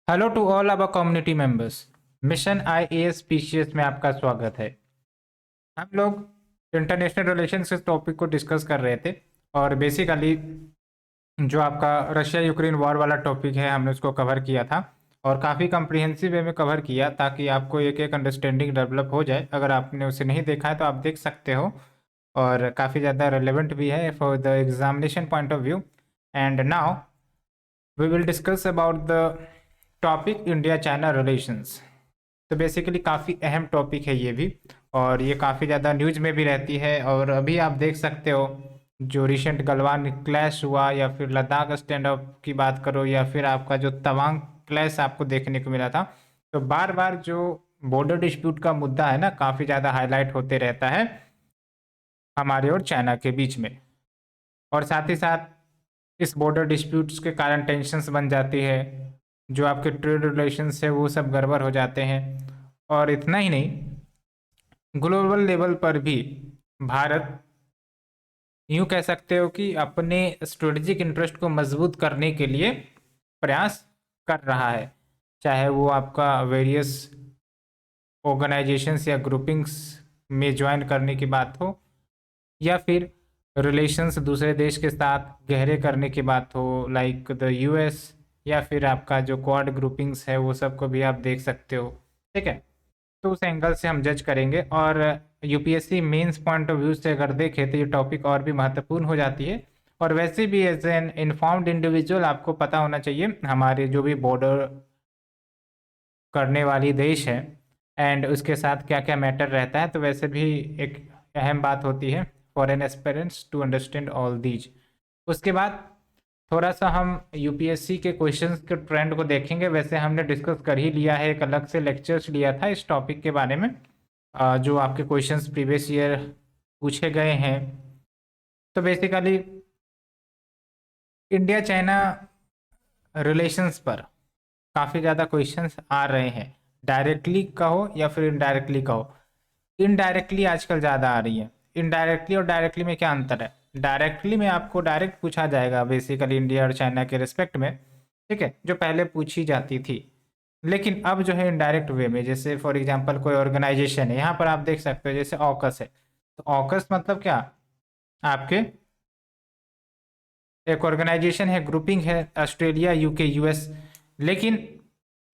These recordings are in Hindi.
Hello to all our community members. Mission IAS PCS में आपका स्वागत है। हम लोग इंटरनेशनल रिलेशंस के टॉपिक को डिस्कस कर रहे थे और बेसिकली जो आपका रशिया यूक्रेन वॉर वाला टॉपिक है हमने उसको कवर किया था और काफ़ी कम्प्रिहेंसिव वे में कवर किया ताकि आपको एक एक अंडरस्टैंडिंग डेवलप हो जाए। अगर आपने उसे नहीं देखा है तो आप देख सकते हो और काफ़ी ज़्यादा रेलेवेंट भी है for the examination point of view. And now we will discuss about the topic India China relations. तो बेसिकली काफ़ी अहम टॉपिक है ये भी और ये काफ़ी ज़्यादा न्यूज़ में भी रहती है। और अभी आप देख सकते हो जो रिसेंट गलवान क्लैश हुआ या फिर लद्दाख स्टैंड ऑफ की बात करो या फिर आपका जो तवांग क्लैश आपको देखने को मिला था, तो बार बार जो बॉर्डर डिस्प्यूट का मुद्दा है ना काफ़ी ज़्यादा हाईलाइट होते रहता है हमारे और चाइना के बीच में। और साथ ही साथ इस बॉर्डर डिस्प्यूट्स के कारण टेंशन्स बन जाती है, जो आपके ट्रेड रिलेशंस है वो सब गड़बड़ हो जाते हैं। और इतना ही नहीं, ग्लोबल लेवल पर भी भारत यूं कह सकते हो कि अपने स्ट्रेटेजिक इंटरेस्ट को मजबूत करने के लिए प्रयास कर रहा है, चाहे वो आपका वेरियस ऑर्गेनाइजेशंस या ग्रुपिंग्स में ज्वाइन करने की बात हो या फिर रिलेशंस दूसरे देश के साथ गहरे करने की बात हो लाइक द यूएस, या फिर आपका जो क्वाड ग्रुपिंग्स है वो सब को भी आप देख सकते हो। ठीक है, तो उस एंगल से हम जज करेंगे। और UPSC mains point of view से अगर देखें तो ये टॉपिक और भी महत्वपूर्ण हो जाती है। और वैसे भी एज एन इन्फॉर्म्ड इंडिविजुअल आपको पता होना चाहिए हमारे जो भी बॉर्डर करने वाली देश है एंड उसके साथ क्या क्या मैटर रहता है, तो वैसे भी एक अहम बात होती है for an aspirants to understand all these. उसके बाद थोड़ा सा हम यूपीएससी के क्वेश्चंस के ट्रेंड को देखेंगे। वैसे हमने डिस्कस कर ही लिया है, एक अलग से लेक्चर्स लिया था इस टॉपिक के बारे में, जो आपके क्वेश्चंस प्रीवियस ईयर पूछे गए हैं। तो बेसिकली इंडिया चाइना रिलेशंस पर काफ़ी ज़्यादा क्वेश्चंस आ रहे हैं, डायरेक्टली कहो या फिर इनडायरेक्टली कहो। इनडायरेक्टली आजकल ज़्यादा आ रही है। इनडायरेक्टली और डायरेक्टली में क्या अंतर है? डायरेक्टली में आपको डायरेक्ट पूछा जाएगा बेसिकली इंडिया और चाइना के रिस्पेक्ट में, ठीक है, जो पहले पूछी जाती थी। लेकिन अब जो है इनडायरेक्ट वे में, जैसे फॉर एग्जांपल कोई ऑर्गेनाइजेशन है, यहाँ पर आप देख सकते हो जैसे ऑकस है, तो ऑकस मतलब क्या? आपके एक ऑर्गेनाइजेशन है, ग्रुपिंग है, ऑस्ट्रेलिया यूके यूएस। लेकिन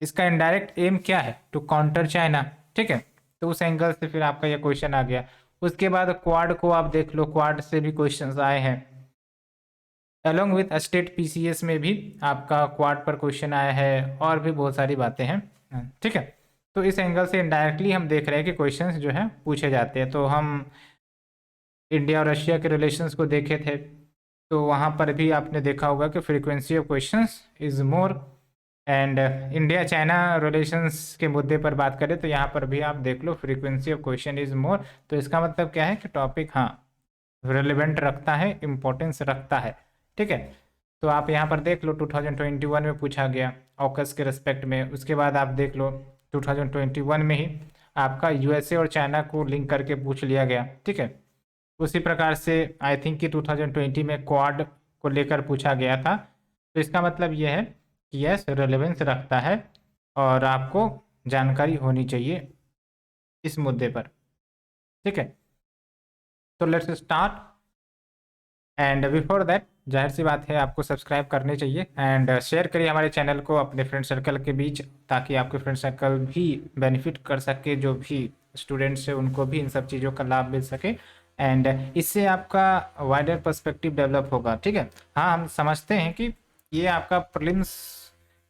इसका इनडायरेक्ट एम क्या है? To counter China. ठीक है, तो उस एंगल से फिर आपका ये क्वेश्चन आ गया। उसके बाद क्वाड को आप देख लो, क्वाड से भी क्वेश्चंस आए हैं। अलोंग विथ स्टेट पीसीएस में भी आपका क्वाड पर क्वेश्चन आया है और भी बहुत सारी बातें हैं। ठीक है, तो इस एंगल से इनडायरेक्टली हम देख रहे हैं कि क्वेश्चंस जो है पूछे जाते हैं। तो हम इंडिया और रशिया के रिलेशंस को देखे थे, तो वहाँ पर भी आपने देखा होगा कि frequency of questions is more. And India China relations के मुद्दे पर बात करें तो यहाँ पर भी आप देख low frequency of question is more. तो इसका मतलब क्या है कि टॉपिक हाँ रिलेवेंट रखता है, इम्पोर्टेंस रखता है। ठीक है, तो आप यहाँ पर देख लो 2021 में पूछा गया ऑकस के रिस्पेक्ट में। उसके बाद आप देख लो 2021 में ही आपका यूएसए और चाइना को लिंक करके पूछ लिया गया। ठीक है, उसी प्रकार से आई थिंक कि 2020 में क्वाड को लेकर पूछा गया था। तो इसका मतलब ये है कि यस रेलेवेंस रखता है और आपको जानकारी होनी चाहिए इस मुद्दे पर। ठीक है, तो let's start. And before that जाहिर सी बात है आपको सब्सक्राइब करने चाहिए एंड शेयर करिए हमारे चैनल को अपने फ्रेंड सर्कल के बीच, ताकि आपके फ्रेंड सर्कल भी बेनिफिट कर सके, जो भी स्टूडेंट्स हैं उनको भी इन सब चीज़ों का लाभ मिल सके। एंड इससे आपका वाइडर पर्सपेक्टिव डेवलप होगा। ठीक है, हाँ हम समझते हैं कि ये आपका प्रीलिम्स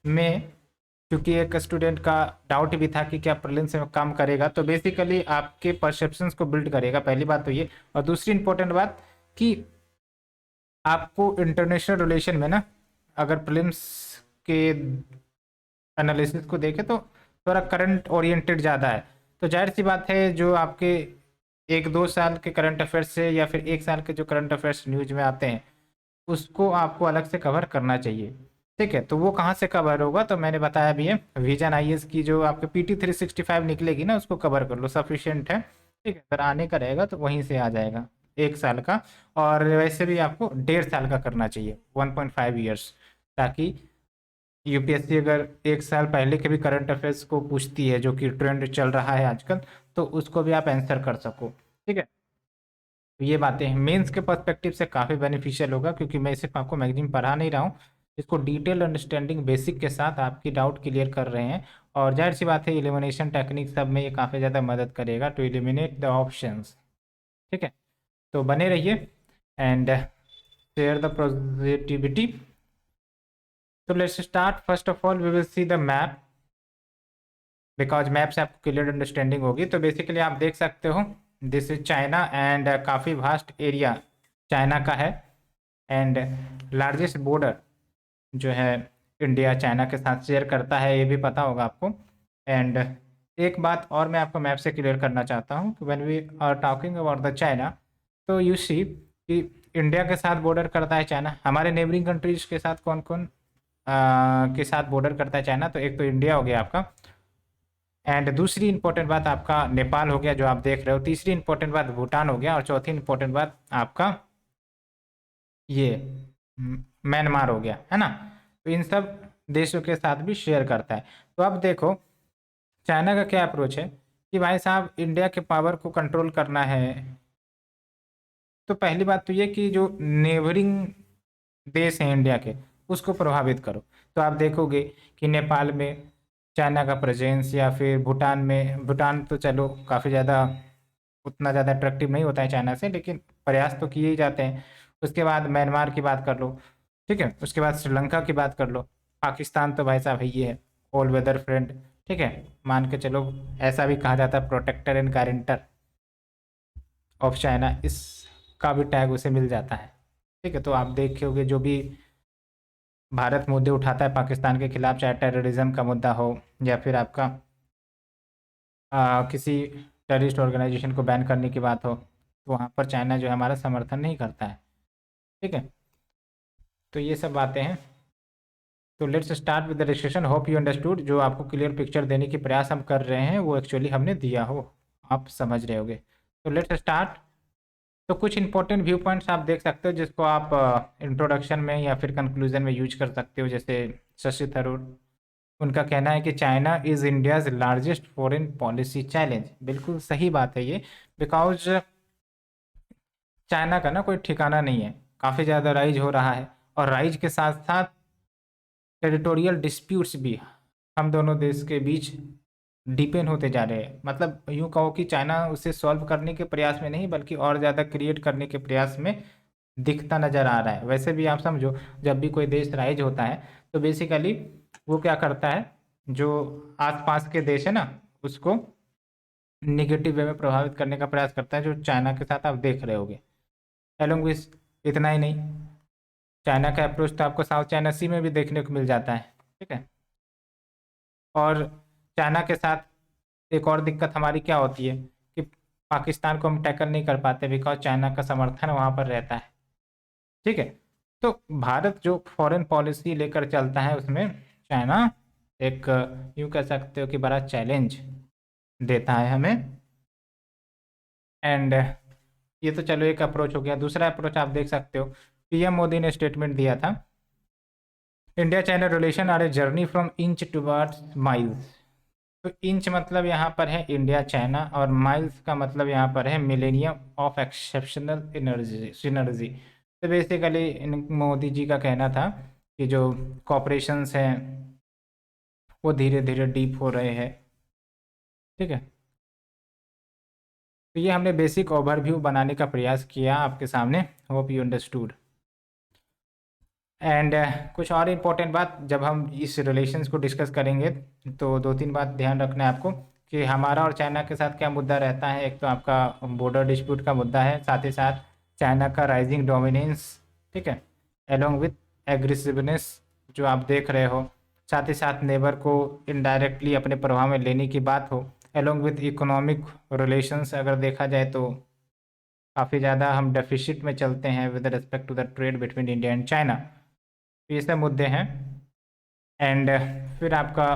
में, क्योंकि एक स्टूडेंट का डाउट भी था कि क्या प्रीलिम्स में काम करेगा, तो बेसिकली आपके परसेप्शंस को बिल्ड करेगा, पहली बात तो ये। और दूसरी इंपॉर्टेंट बात कि आपको इंटरनेशनल रिलेशन में ना अगर प्रीलिम्स के एनालिसिस को देखें तो थोड़ा करंट ओरिएंटेड ज़्यादा है। तो जाहिर सी बात है जो आपके 1-2 साल के करंट अफेयर्स से या फिर 1 साल के जो करंट अफेयर्स न्यूज में आते हैं उसको आपको अलग से कवर करना चाहिए। ठीक है, तो वो कहाँ से कवर होगा? तो मैंने बताया भी है, विजन आईएएस की जो आपके पीटी 365 निकलेगी ना उसको कवर कर लो, सफिशियंट है। ठीक है, अगर आने का रहेगा तो वहीं से आ जाएगा 1 साल का। और वैसे भी आपको 1.5 साल का करना चाहिए, 1.5 ईयर्स, ताकि यूपीएससी अगर एक साल पहले के भी करंट अफेयर्स को पूछती है, जो कि ट्रेंड चल रहा है आजकल, तो उसको भी आप आंसर कर सको। ठीक है, तो ये बातें हैं, मेंस के पर्सपेक्टिव से काफ़ी बेनिफिशियल होगा, क्योंकि मैं सिर्फ आपको मैगजीन पढ़ा नहीं रहा हूँ, इसको डिटेल अंडरस्टैंडिंग बेसिक के साथ आपकी डाउट क्लियर कर रहे हैं। और जाहिर सी बात है, एलिमिनेशन टेक्निक सब में ये काफ़ी ज़्यादा मदद करेगा टू एलिमिनेट द ऑप्शंस। ठीक है, तो बने रहिए एंड शेयर द पॉजिटिविटी। तो let's start. First of all we will see the map, because map से आपको क्लियर अंडरस्टैंडिंग होगी। तो बेसिकली आप देख सकते हो, दिस इज चाइना एंड काफ़ी वास्ट एरिया चाइना का है, एंड लार्जेस्ट बॉर्डर जो है इंडिया चाइना के साथ शेयर करता है, ये भी पता होगा आपको। एंड एक बात और मैं आपको मैप से क्लियर करना चाहता हूँ कि when we are talking about the China, तो यू सी कि इंडिया के साथ बॉर्डर करता है चाइना। हमारे नेबरिंग कंट्रीज के साथ कौन कौन के साथ बॉर्डर करता है चाइना? तो एक तो इंडिया हो गया आपका, एंड दूसरी इंपॉर्टेंट बात आपका नेपाल हो गया जो आप देख रहे हो, तीसरी इंपॉर्टेंट बात भूटान हो गया, और चौथी इंपॉर्टेंट बात आपका ये म्यांमार हो गया, है ना। तो इन सब देशों के साथ भी शेयर करता है। तो अब देखो चाइना का क्या अप्रोच है कि भाई साहब इंडिया के पावर को कंट्रोल करना है। तो पहली बात तो ये कि जो नेबरिंग देश हैं इंडिया के, उसको प्रभावित करो। तो आप देखोगे कि नेपाल में चाइना का प्रेजेंस, या फिर भूटान में, भूटान तो चलो काफ़ी ज़्यादा उतना ज़्यादा अट्रैक्टिव नहीं होता है चाइना से, लेकिन प्रयास तो किए ही जाते हैं। उसके बाद म्यांमार की बात कर लो, ठीक है, उसके बाद श्रीलंका की बात कर लो, पाकिस्तान तो भाई साहब है ये है ऑल वेदर फ्रेंड। ठीक है, मान के चलो, ऐसा भी कहा जाता है protector and guarantor of China, इसका भी टैग उसे मिल जाता है। ठीक है, तो आप देखोगे जो भी भारत मुद्दे उठाता है पाकिस्तान के खिलाफ, चाहे टेररिज्म का मुद्दा हो, या फिर आपका किसी टेररिस्ट ऑर्गेनाइजेशन को बैन करने की बात हो, तो वहाँ पर चाइना जो है हमारा समर्थन नहीं करता है। ठीक है, तो ये सब बातें हैं। तो let's start with the discussion, hope you understood. जो आपको क्लियर पिक्चर देने की प्रयास हम कर रहे हैं वो एक्चुअली हमने दिया हो, आप समझ रहे होगे। तो लेट्स स्टार्ट। तो कुछ इंपॉर्टेंट व्यू पॉइंट्स आप देख सकते हो, जिसको आप इंट्रोडक्शन में या फिर कंक्लूजन में यूज कर सकते हो। जैसे शशि थरूर, उनका कहना है कि China is India's largest foreign policy challenge. बिल्कुल सही बात है ये, बिकॉज चाइना का ना कोई ठिकाना नहीं है, काफ़ी ज़्यादा राइज हो रहा है, और राइज के साथ साथ टेरिटोरियल डिस्प्यूट्स भी हम दोनों देश के बीच डिपेंड होते जा रहे हैं। मतलब यूँ कहो कि चाइना उसे सॉल्व करने के प्रयास में नहीं, बल्कि और ज़्यादा क्रिएट करने के प्रयास में दिखता नज़र आ रहा है। वैसे भी आप समझो, जब भी कोई देश राइज होता है तो बेसिकली वो क्या करता है, जो आसपास के देश है ना, उसको निगेटिव वे में प्रभावित करने का प्रयास करता है, जो चाइना के साथ आप देख रहे होगे। एलोंग विथ इतना ही नहीं, चाइना का अप्रोच तो आपको साउथ चाइना सी में भी देखने को मिल जाता है। ठीक है, और चाइना के साथ एक और दिक्कत हमारी क्या होती है कि पाकिस्तान को हम टैकल नहीं कर पाते, बिकॉज चाइना का समर्थन वहाँ पर रहता है। ठीक है, तो भारत जो फॉरेन पॉलिसी लेकर चलता है, उसमें चाइना एक यूँ कह सकते हो कि बड़ा चैलेंज देता है हमें। एंड ये तो चलो एक अप्रोच हो गया। दूसरा अप्रोच आप देख सकते हो, पीएम मोदी ने स्टेटमेंट दिया था, India China relation are a journey from inch towards miles. तो इंच मतलब यहाँ पर है इंडिया चाइना, और माइल्स का मतलब यहाँ पर है millennium of exceptional energy synergy. तो बेसिकली मोदी जी का कहना था कि जो कॉपरेशंस हैं वो धीरे धीरे डीप हो रहे हैं। ठीक है, तो ये हमने बेसिक ओवरव्यू बनाने का प्रयास किया आपके सामने, होप यू अंडरस्टूड। एंड कुछ और इम्पोर्टेंट बात, जब हम इस रिलेशंस को डिस्कस करेंगे तो दो तीन बात ध्यान रखना है आपको, कि हमारा और चाइना के साथ क्या मुद्दा रहता है। एक तो आपका बॉर्डर डिस्प्यूट का मुद्दा है, साथ ही साथ चाइना का राइजिंग डोमिनेंस, ठीक है, एलोंग विथ एग्रेसिवनेस जो आप देख रहे हो, साथ ही साथ नेबर को इनडायरेक्टली अपने प्रभाव में लेने की बात हो, एलोंग विथ इकोनॉमिक रिलेशंस अगर देखा जाए तो काफ़ी ज़्यादा हम डेफिसिट में चलते हैं with respect to the trade between India and China. तो ये सब मुद्दे हैं। एंड फिर आपका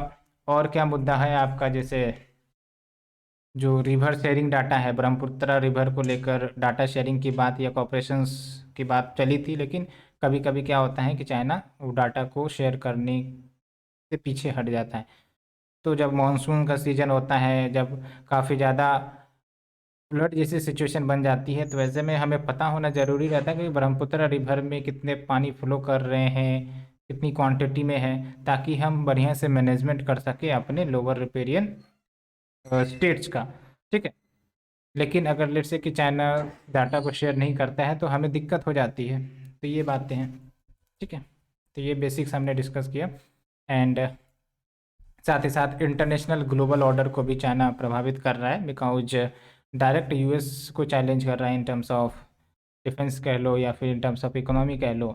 और क्या मुद्दा है आपका, जैसे जो रिवर शेयरिंग डाटा है, ब्रह्मपुत्र रिवर को लेकर डाटा शेयरिंग की बात या कॉपरेशंस की बात चली थी, लेकिन कभी कभी क्या होता है कि चाइना वो डाटा को शेयर करने से पीछे हट जाता है। तो जब मानसून का सीजन होता है, जब काफ़ी ज़्यादा फ्लड जैसी सिचुएशन बन जाती है, तो ऐसे में हमें पता होना ज़रूरी रहता है कि ब्रह्मपुत्र रिवर में कितने पानी फ्लो कर रहे हैं, कितनी क्वांटिटी में है, ताकि हम बढ़िया से मैनेजमेंट कर सकें अपने लोअर रिपेरियन स्टेट्स का। ठीक है। लेकिन अगर लेट्स से कि चाइना डाटा को शेयर नहीं करता है तो हमें दिक्कत हो जाती है। तो ये बातें हैं। ठीक है। तो ये बेसिक्स हमने डिस्कस किया। एंड साथ ही साथ इंटरनेशनल ग्लोबल ऑर्डर को भी चाइना प्रभावित कर रहा है, बिकॉज डायरेक्ट यूएस को चैलेंज कर रहा है इन टर्म्स ऑफ डिफेंस कह लो या फिर इन टर्म्स ऑफ इकोनॉमी कह लो।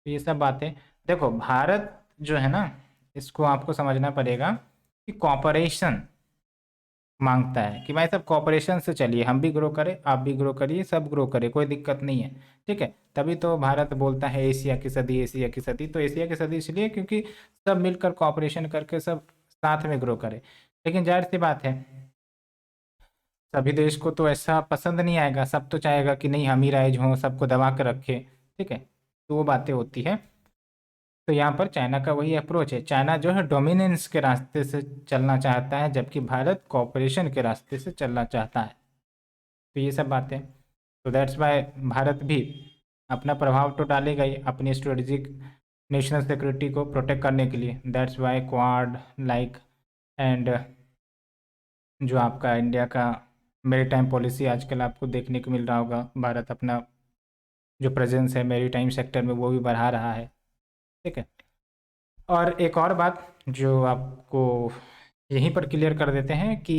तो ये सब बातें, देखो भारत जो है ना, इसको आपको समझना पड़ेगा कि कॉपरेशन मांगता है कि भाई सब कॉपरेशन से चलिए, हम भी ग्रो करें, आप भी ग्रो करिए, सब ग्रो करें, कोई दिक्कत नहीं है। ठीक है। तभी तो भारत बोलता है एशिया की सदी, एशिया की सदी। तो एशिया की सदी इसलिए क्योंकि सब मिलकर कॉपरेशन करके सब साथ में ग्रो करें। लेकिन जाहिर सी बात है, सभी देश को तो ऐसा पसंद नहीं आएगा, सब तो चाहेगा कि नहीं हम ही राइज हों, सबको दबा कर रखे। ठीक है। तो वो बातें होती है। तो यहाँ पर चाइना का वही अप्रोच है, चाइना जो है डोमिनेंस के रास्ते से चलना चाहता है, जबकि भारत कॉपरेशन के रास्ते से चलना चाहता है। तो ये सब बातें, तो दैट्स वाई भारत भी अपना प्रभाव तो डालेगा ही अपनी स्ट्रेटेजिक नेशनल सिक्योरिटी को प्रोटेक्ट करने के लिए। That's why quad like and जो आपका इंडिया का मेरीटाइम पॉलिसी आजकल आपको देखने को मिल रहा होगा, भारत अपना जो प्रेजेंस है मेरीटाइम सेक्टर में वो भी बढ़ा रहा है। ठीक है। और एक और बात जो आपको यहीं पर क्लियर कर देते हैं कि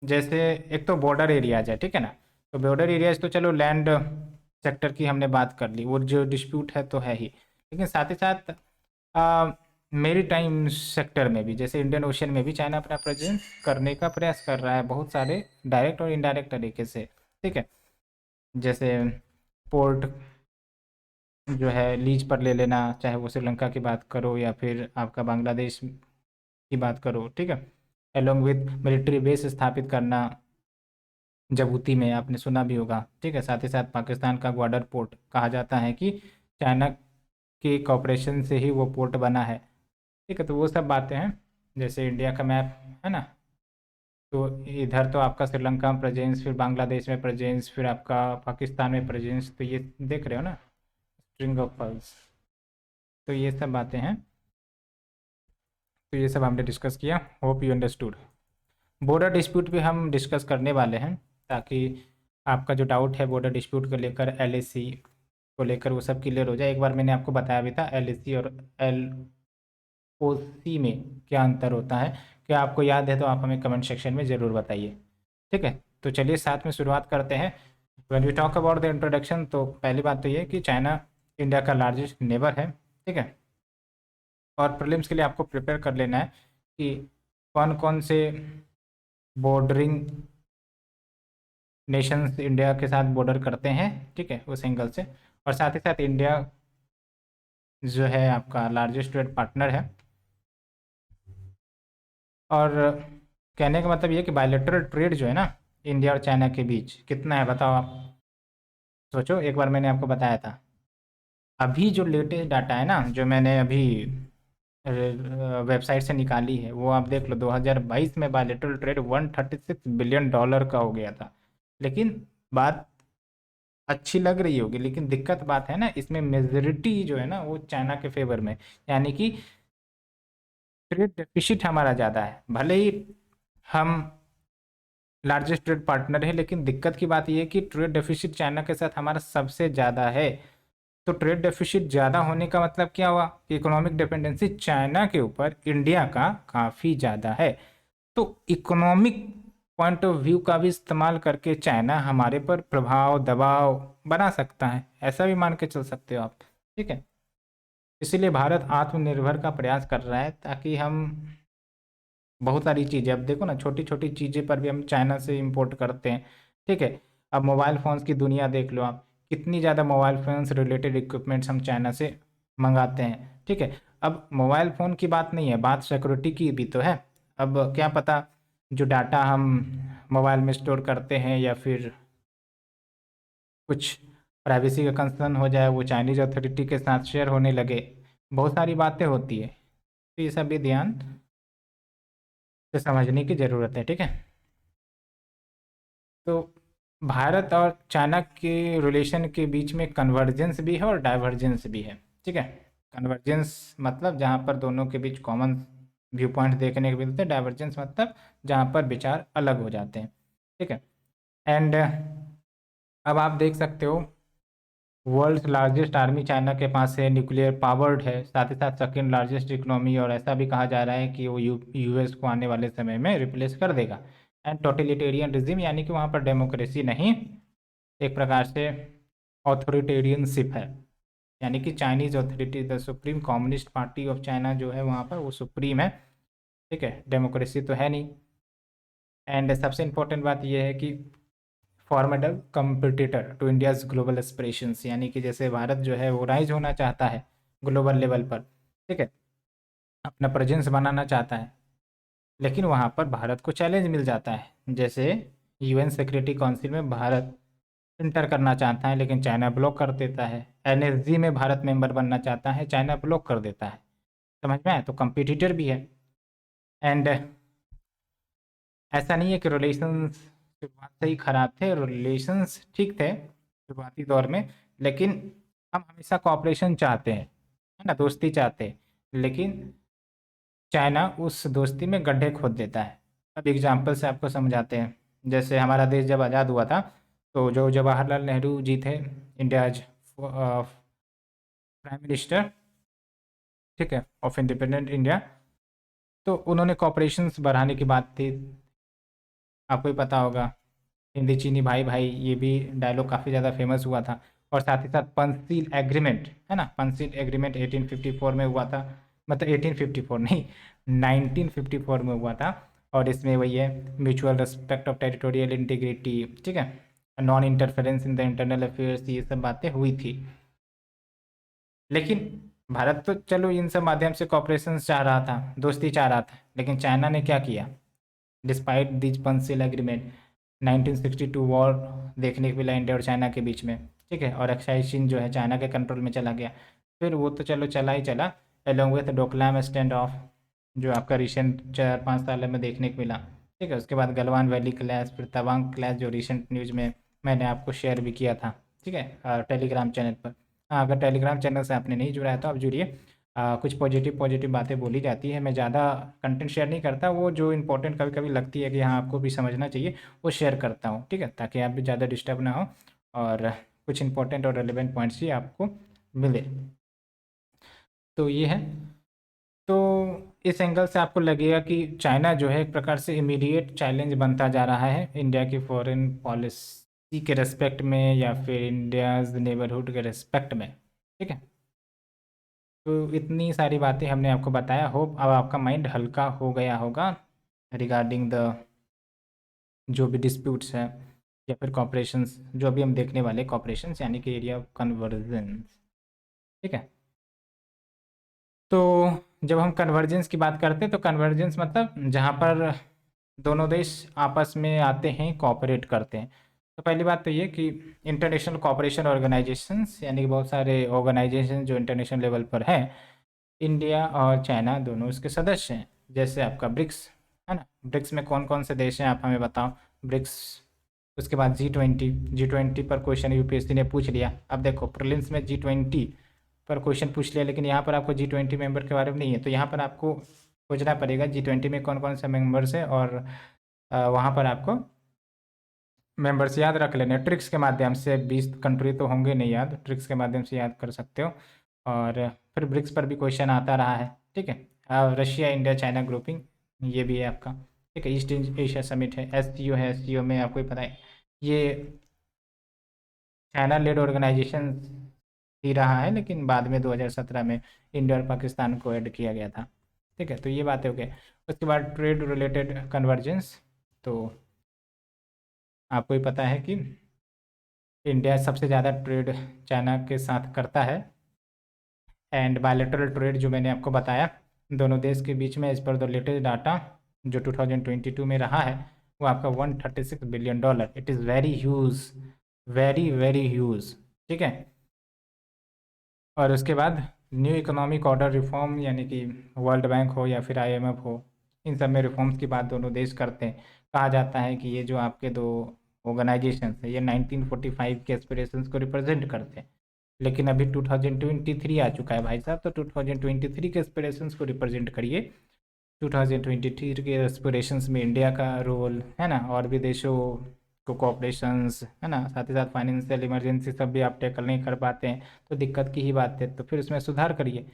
जैसे एक तो बॉर्डर एरियाज है, ठीक है ना, तो बॉर्डर एरियाज तो चलो लैंड सेक्टर की हमने बात कर ली, वो जो डिस्प्यूट है तो है ही, लेकिन साथ ही साथ मेरी टाइम सेक्टर में भी, जैसे इंडियन ओशन में भी चाइना अपना प्रेजेंस करने का प्रयास कर रहा है बहुत सारे डायरेक्ट और इनडायरेक्ट तरीके से। ठीक है। जैसे पोर्ट जो है लीज पर ले लेना, चाहे वो श्रीलंका की बात करो या फिर आपका बांग्लादेश की बात करो। ठीक है। एलोंग विद मिलिट्री बेस स्थापित करना जबूती में, आपने सुना भी होगा। ठीक है। साथ ही साथ पाकिस्तान का ग्वाडर पोर्ट कहा जाता है कि चाइना के कॉपरेशन से ही वो पोर्ट बना है। ठीक है। तो वो सब बातें हैं। जैसे इंडिया का मैप है ना, तो इधर तो आपका श्रीलंका में प्रेजेंस, फिर बांग्लादेश में प्रेजेंस, फिर आपका पाकिस्तान में प्रेजेंस, तो ये देख रहे हो ना, स्ट्रिंग ऑफ पल्स। तो ये सब बातें हैं। तो ये सब हमने डिस्कस किया, hope you understood. Border dispute भी हम डिस्कस करने वाले हैं, ताकि आपका जो डाउट है बॉर्डर डिस्प्यूट को लेकर, एलएसी को लेकर, वो सब क्लियर हो जाए। एक बार मैंने आपको बताया भी था एलएसी और एलओसी में क्या अंतर होता है। क्या आपको याद है तो आप हमें कमेंट सेक्शन में ज़रूर बताइए। ठीक है। तो चलिए साथ में शुरुआत करते हैं। When we talk about the introduction, तो पहली बात तो ये है कि चाइना इंडिया का लार्जेस्ट नेबर है। ठीक है। और प्रीलिम्स के लिए आपको प्रिपेयर कर लेना है कि कौन कौन से बॉर्डरिंग नेशंस इंडिया के साथ बॉर्डर करते हैं। ठीक है, उस एंगल से। और साथ ही साथ इंडिया जो है आपका लार्जेस्ट ट्रेड पार्टनर है। और कहने का मतलब ये है कि बायलैटरल ट्रेड जो है ना इंडिया और चाइना के बीच कितना है बताओ आप। सोचो, एक बार मैंने आपको बताया था। अभी जो लेटेस्ट डाटा है ना, जो मैंने अभी वेबसाइट से निकाली है, वो आप देख लो, 2022 में बायलैटरल ट्रेड 136 बिलियन डॉलर का हो गया था। लेकिन बात अच्छी लग रही होगी, लेकिन दिक्कत बात है ना, इसमें मेजोरिटी जो है ना वो चाइना के फेवर में, यानी कि ट्रेड डेफिसिट हमारा ज़्यादा है। भले ही हम लार्जेस्ट ट्रेड पार्टनर है, लेकिन दिक्कत की बात यह है कि ट्रेड डेफिसिट चाइना के साथ हमारा सबसे ज़्यादा है। तो ट्रेड डेफिसिट ज़्यादा होने का मतलब क्या हुआ कि इकोनॉमिक डिपेंडेंसी चाइना के ऊपर इंडिया का काफ़ी ज़्यादा है। तो इकोनॉमिक पॉइंट ऑफ व्यू का भी इस्तेमाल करके चाइना हमारे पर प्रभाव दबाव बना सकता है, ऐसा भी मान के चल सकते हो आप। ठीक है। इसीलिए भारत आत्मनिर्भर का प्रयास कर रहा है, ताकि हम बहुत सारी चीज़ें, अब देखो ना, छोटी छोटी चीज़ें पर भी हम चाइना से इंपोर्ट करते हैं। ठीक है। अब मोबाइल फ़ोन्स की दुनिया देख लो आप, कितनी ज़्यादा मोबाइल फ़ोन्स रिलेटेड इक्विपमेंट्स हम चाइना से मंगाते हैं। ठीक है। अब मोबाइल फ़ोन की बात नहीं है, बात सिक्योरिटी की भी तो है। अब क्या पता जो डाटा हम मोबाइल में स्टोर करते हैं या फिर कुछ प्राइवेसी का कंसर्न हो जाए, वो चाइनीज़ अथॉरिटी के साथ शेयर होने लगे। बहुत सारी बातें होती है। तो ये सब भी ध्यान से समझने की ज़रूरत है, ठीक है। तो भारत और चाइना के रिलेशन के बीच में कन्वर्जेंस भी है और डाइवर्जेंस भी है, ठीक है। कन्वर्जेंस मतलब जहाँ पर दोनों के बीच कॉमन व्यू पॉइंट देखने को मिलते हैं, डाइवर्जेंस मतलब जहाँ पर विचार अलग हो जाते हैं, ठीक है। एंड अब आप देख सकते हो वर्ल्ड लार्जेस्ट आर्मी चाइना के पास है, न्यूक्लियर पावर्ड है, साथ ही साथ सेकेंड लार्जेस्ट इकोनॉमी, और ऐसा भी कहा जा रहा है कि वो यूएस को आने वाले समय में रिप्लेस कर देगा। एंड टोटलिटेरियन रिजिम यानी कि वहाँ पर डेमोक्रेसी नहीं, एक प्रकार से ऑथोरिटेरियनशिप है, यानी कि Chinese authority, the supreme communist party of China जो है वहाँ पर वो सुप्रीम है, ठीक है। डेमोक्रेसी तो है नहीं। एंड सबसे इम्पोर्टेंट बात यह है कि formidable competitor to India's global aspirations, यानी कि जैसे भारत जो है वो राइज होना चाहता है ग्लोबल लेवल पर, ठीक है, अपना प्रेजेंस बनाना चाहता है, लेकिन वहाँ पर भारत को चैलेंज मिल जाता है। जैसे यूएन सिक्योरिटी काउंसिल में भारत इंटर करना चाहता है लेकिन चाइना ब्लॉक कर देता है, एनएसजी में भारत मेंबर बनना चाहता है, चाइना ब्लॉक कर देता है। समझ में आया, तो कंपिटिटर भी है। एंड ऐसा नहीं है कि रिलेशंस शुरुआत से ही खराब थे, रिलेशंस ठीक थे शुरुआती दौर में, लेकिन हम हमेशा कॉपरेशन चाहते हैं, है ना, दोस्ती चाहते हैं, लेकिन चाइना उस दोस्ती में गड्ढे खोद देता है। अब एग्जाम्पल से आपको समझाते हैं। जैसे हमारा देश जब आज़ाद हुआ था, तो जो जवाहरलाल नेहरू जी थे, इंडियाज प्राइम मिनिस्टर, ठीक है, ऑफ इंडिपेंडेंट इंडिया, तो उन्होंने कॉपरेशंस बढ़ाने की बात थी, आपको ही पता होगा, हिंदी चीनी भाई भाई, ये भी डायलॉग काफ़ी ज़्यादा फेमस हुआ था। और साथ ही साथ पंचशील एग्रीमेंट, है ना, पंचशील एग्रीमेंट 1854 में हुआ था, मतलब 1854 नहीं, 1954 में हुआ था। और इसमें वही है, mutual respect of territorial integrity, ठीक है, non interference in the internal affairs, ये सब बातें हुई थी। लेकिन भारत तो चलो इन सब माध्यम से कॉपरेशन चाह रहा था, दोस्ती चाह रहा था, लेकिन चाइना ने क्या किया, despite this Panchsheel agreement, 1962 war देखने को मिला इंडिया और चाइना के बीच में, ठीक है, और एक्साई चीन जो है चाइना के कंट्रोल में चला गया। फिर वो तो चलो चला ही चला, along with Doklam stand of, जो आपका रिसेंट 4-5 साल में देखने को मिला, ठीक है। उसके बाद गलवान वैली क्लैश, फिर तवांग क्लैश, जो रिसेंट न्यूज़ में मैंने आपको शेयर भी किया था, ठीक है, टेलीग्राम चैनल पर। हाँ, अगर टेलीग्राम चैनल से आपने नहीं जुड़ा है तो आप जुड़िए। कुछ पॉजिटिव पॉजिटिव बातें बोली जाती है, मैं ज़्यादा कंटेंट शेयर नहीं करता, वो जो इंपॉर्टेंट कभी कभी लगती है कि हाँ आपको भी समझना चाहिए, वो शेयर करता हूँ, ठीक है, ताकि आप भी ज़्यादा डिस्टर्ब ना हो और कुछ इंपॉर्टेंट और रेलिवेंट पॉइंट्स ही आपको मिले। तो ये है। तो इस एंगल से आपको लगेगा कि चाइना जो है एक प्रकार से इमीडिएट चैलेंज बनता जा रहा है इंडिया की फॉरेन पॉलिसी के रेस्पेक्ट में, या फिर इंडियाज़ नेबरहुड के रेस्पेक्ट में, ठीक है। तो इतनी सारी बातें हमने आपको बताया, होप अब आपका माइंड हल्का हो गया होगा रिगार्डिंग द जो भी डिस्प्यूट्स हैं या फिर कॉपरेशंस, जो अभी हम देखने वाले कॉपरेशंस यानी कि एरिया ऑफ कन्वर्जेंस, ठीक है। तो जब हम कन्वर्जेंस की बात करते हैं तो कन्वर्जेंस मतलब जहाँ पर दोनों देश आपस में आते हैं, कोऑपरेट करते हैं। तो पहली बात तो ये कि इंटरनेशनल कोऑपरेशन ऑर्गेनाइजेशंस, यानी कि बहुत सारे ऑर्गेनाइजेशन जो इंटरनेशनल लेवल पर हैं, इंडिया और चाइना दोनों इसके सदस्य हैं। जैसे आपका ब्रिक्स, है ना, ब्रिक्स में कौन कौन से देश हैं आप हमें बताओ, ब्रिक्स। उसके बाद जी20 पर क्वेश्चन यूपीएससी ने पूछ लिया। अब देखो प्रीलिम्स में जी20 पर क्वेश्चन पूछ लिया, लेकिन यहाँ पर आपको जी20 मेंबर के बारे में नहीं है, तो यहाँ पर आपको खोजना पड़ेगा जी20 में कौन कौन से मेंबर्स हैं, और वहाँ पर आपको मेंबर्स याद रख लेने ट्रिक्स के माध्यम से। 20 कंट्री तो होंगे नहीं याद, ट्रिक्स के माध्यम से याद कर सकते हो। और फिर ब्रिक्स पर भी क्वेश्चन आता रहा है, ठीक है। रशिया इंडिया चाइना ग्रुपिंग, ये भी है आपका, ठीक है। ईस्ट एशिया समिट है, एस सी ओ में आपको ही पता है, ये चाइना लेड ऑर्गेनाइजेशन ही रहा है, लेकिन बाद में 2017 में इंडिया और पाकिस्तान को ऐड किया गया था, ठीक है। तो ये बातें हो गई। उसके बाद ट्रेड रिलेटेड कन्वर्जेंस, तो आपको ही पता है कि इंडिया सबसे ज़्यादा ट्रेड चाइना के साथ करता है। एंड बायलैटरल ट्रेड जो मैंने आपको बताया दोनों देश के बीच में, as per the latest data जो 2022 में रहा है, वो आपका $136 billion. It is very huge, very very huge, ठीक है। और उसके बाद न्यू इकोनॉमिक ऑर्डर रिफॉर्म यानी कि वर्ल्ड बैंक हो या फिर आईएमएफ हो, इन सब में रिफॉर्म्स की बात दोनों देश करते हैं। कहा जाता है कि ये जो आपके दो ऑर्गेनाइजेशन है ये 1945 के एस्पिरेशंस को रिप्रेजेंट करते हैं, लेकिन अभी 2023 आ चुका है भाई साहब, तो 2023 के एस्पिरेशंस को रिप्रेजेंट करिए। 2023 के एस्पिरेशंस में इंडिया का रोल है ना, और भी देशों को कोऑपरेशंस है ना, साथ ही साथ फाइनेंशियल इमरजेंसी सब भी आप टैकल नहीं कर पाते हैं तो दिक्कत की ही बात है, तो फिर उसमें सुधार करिए।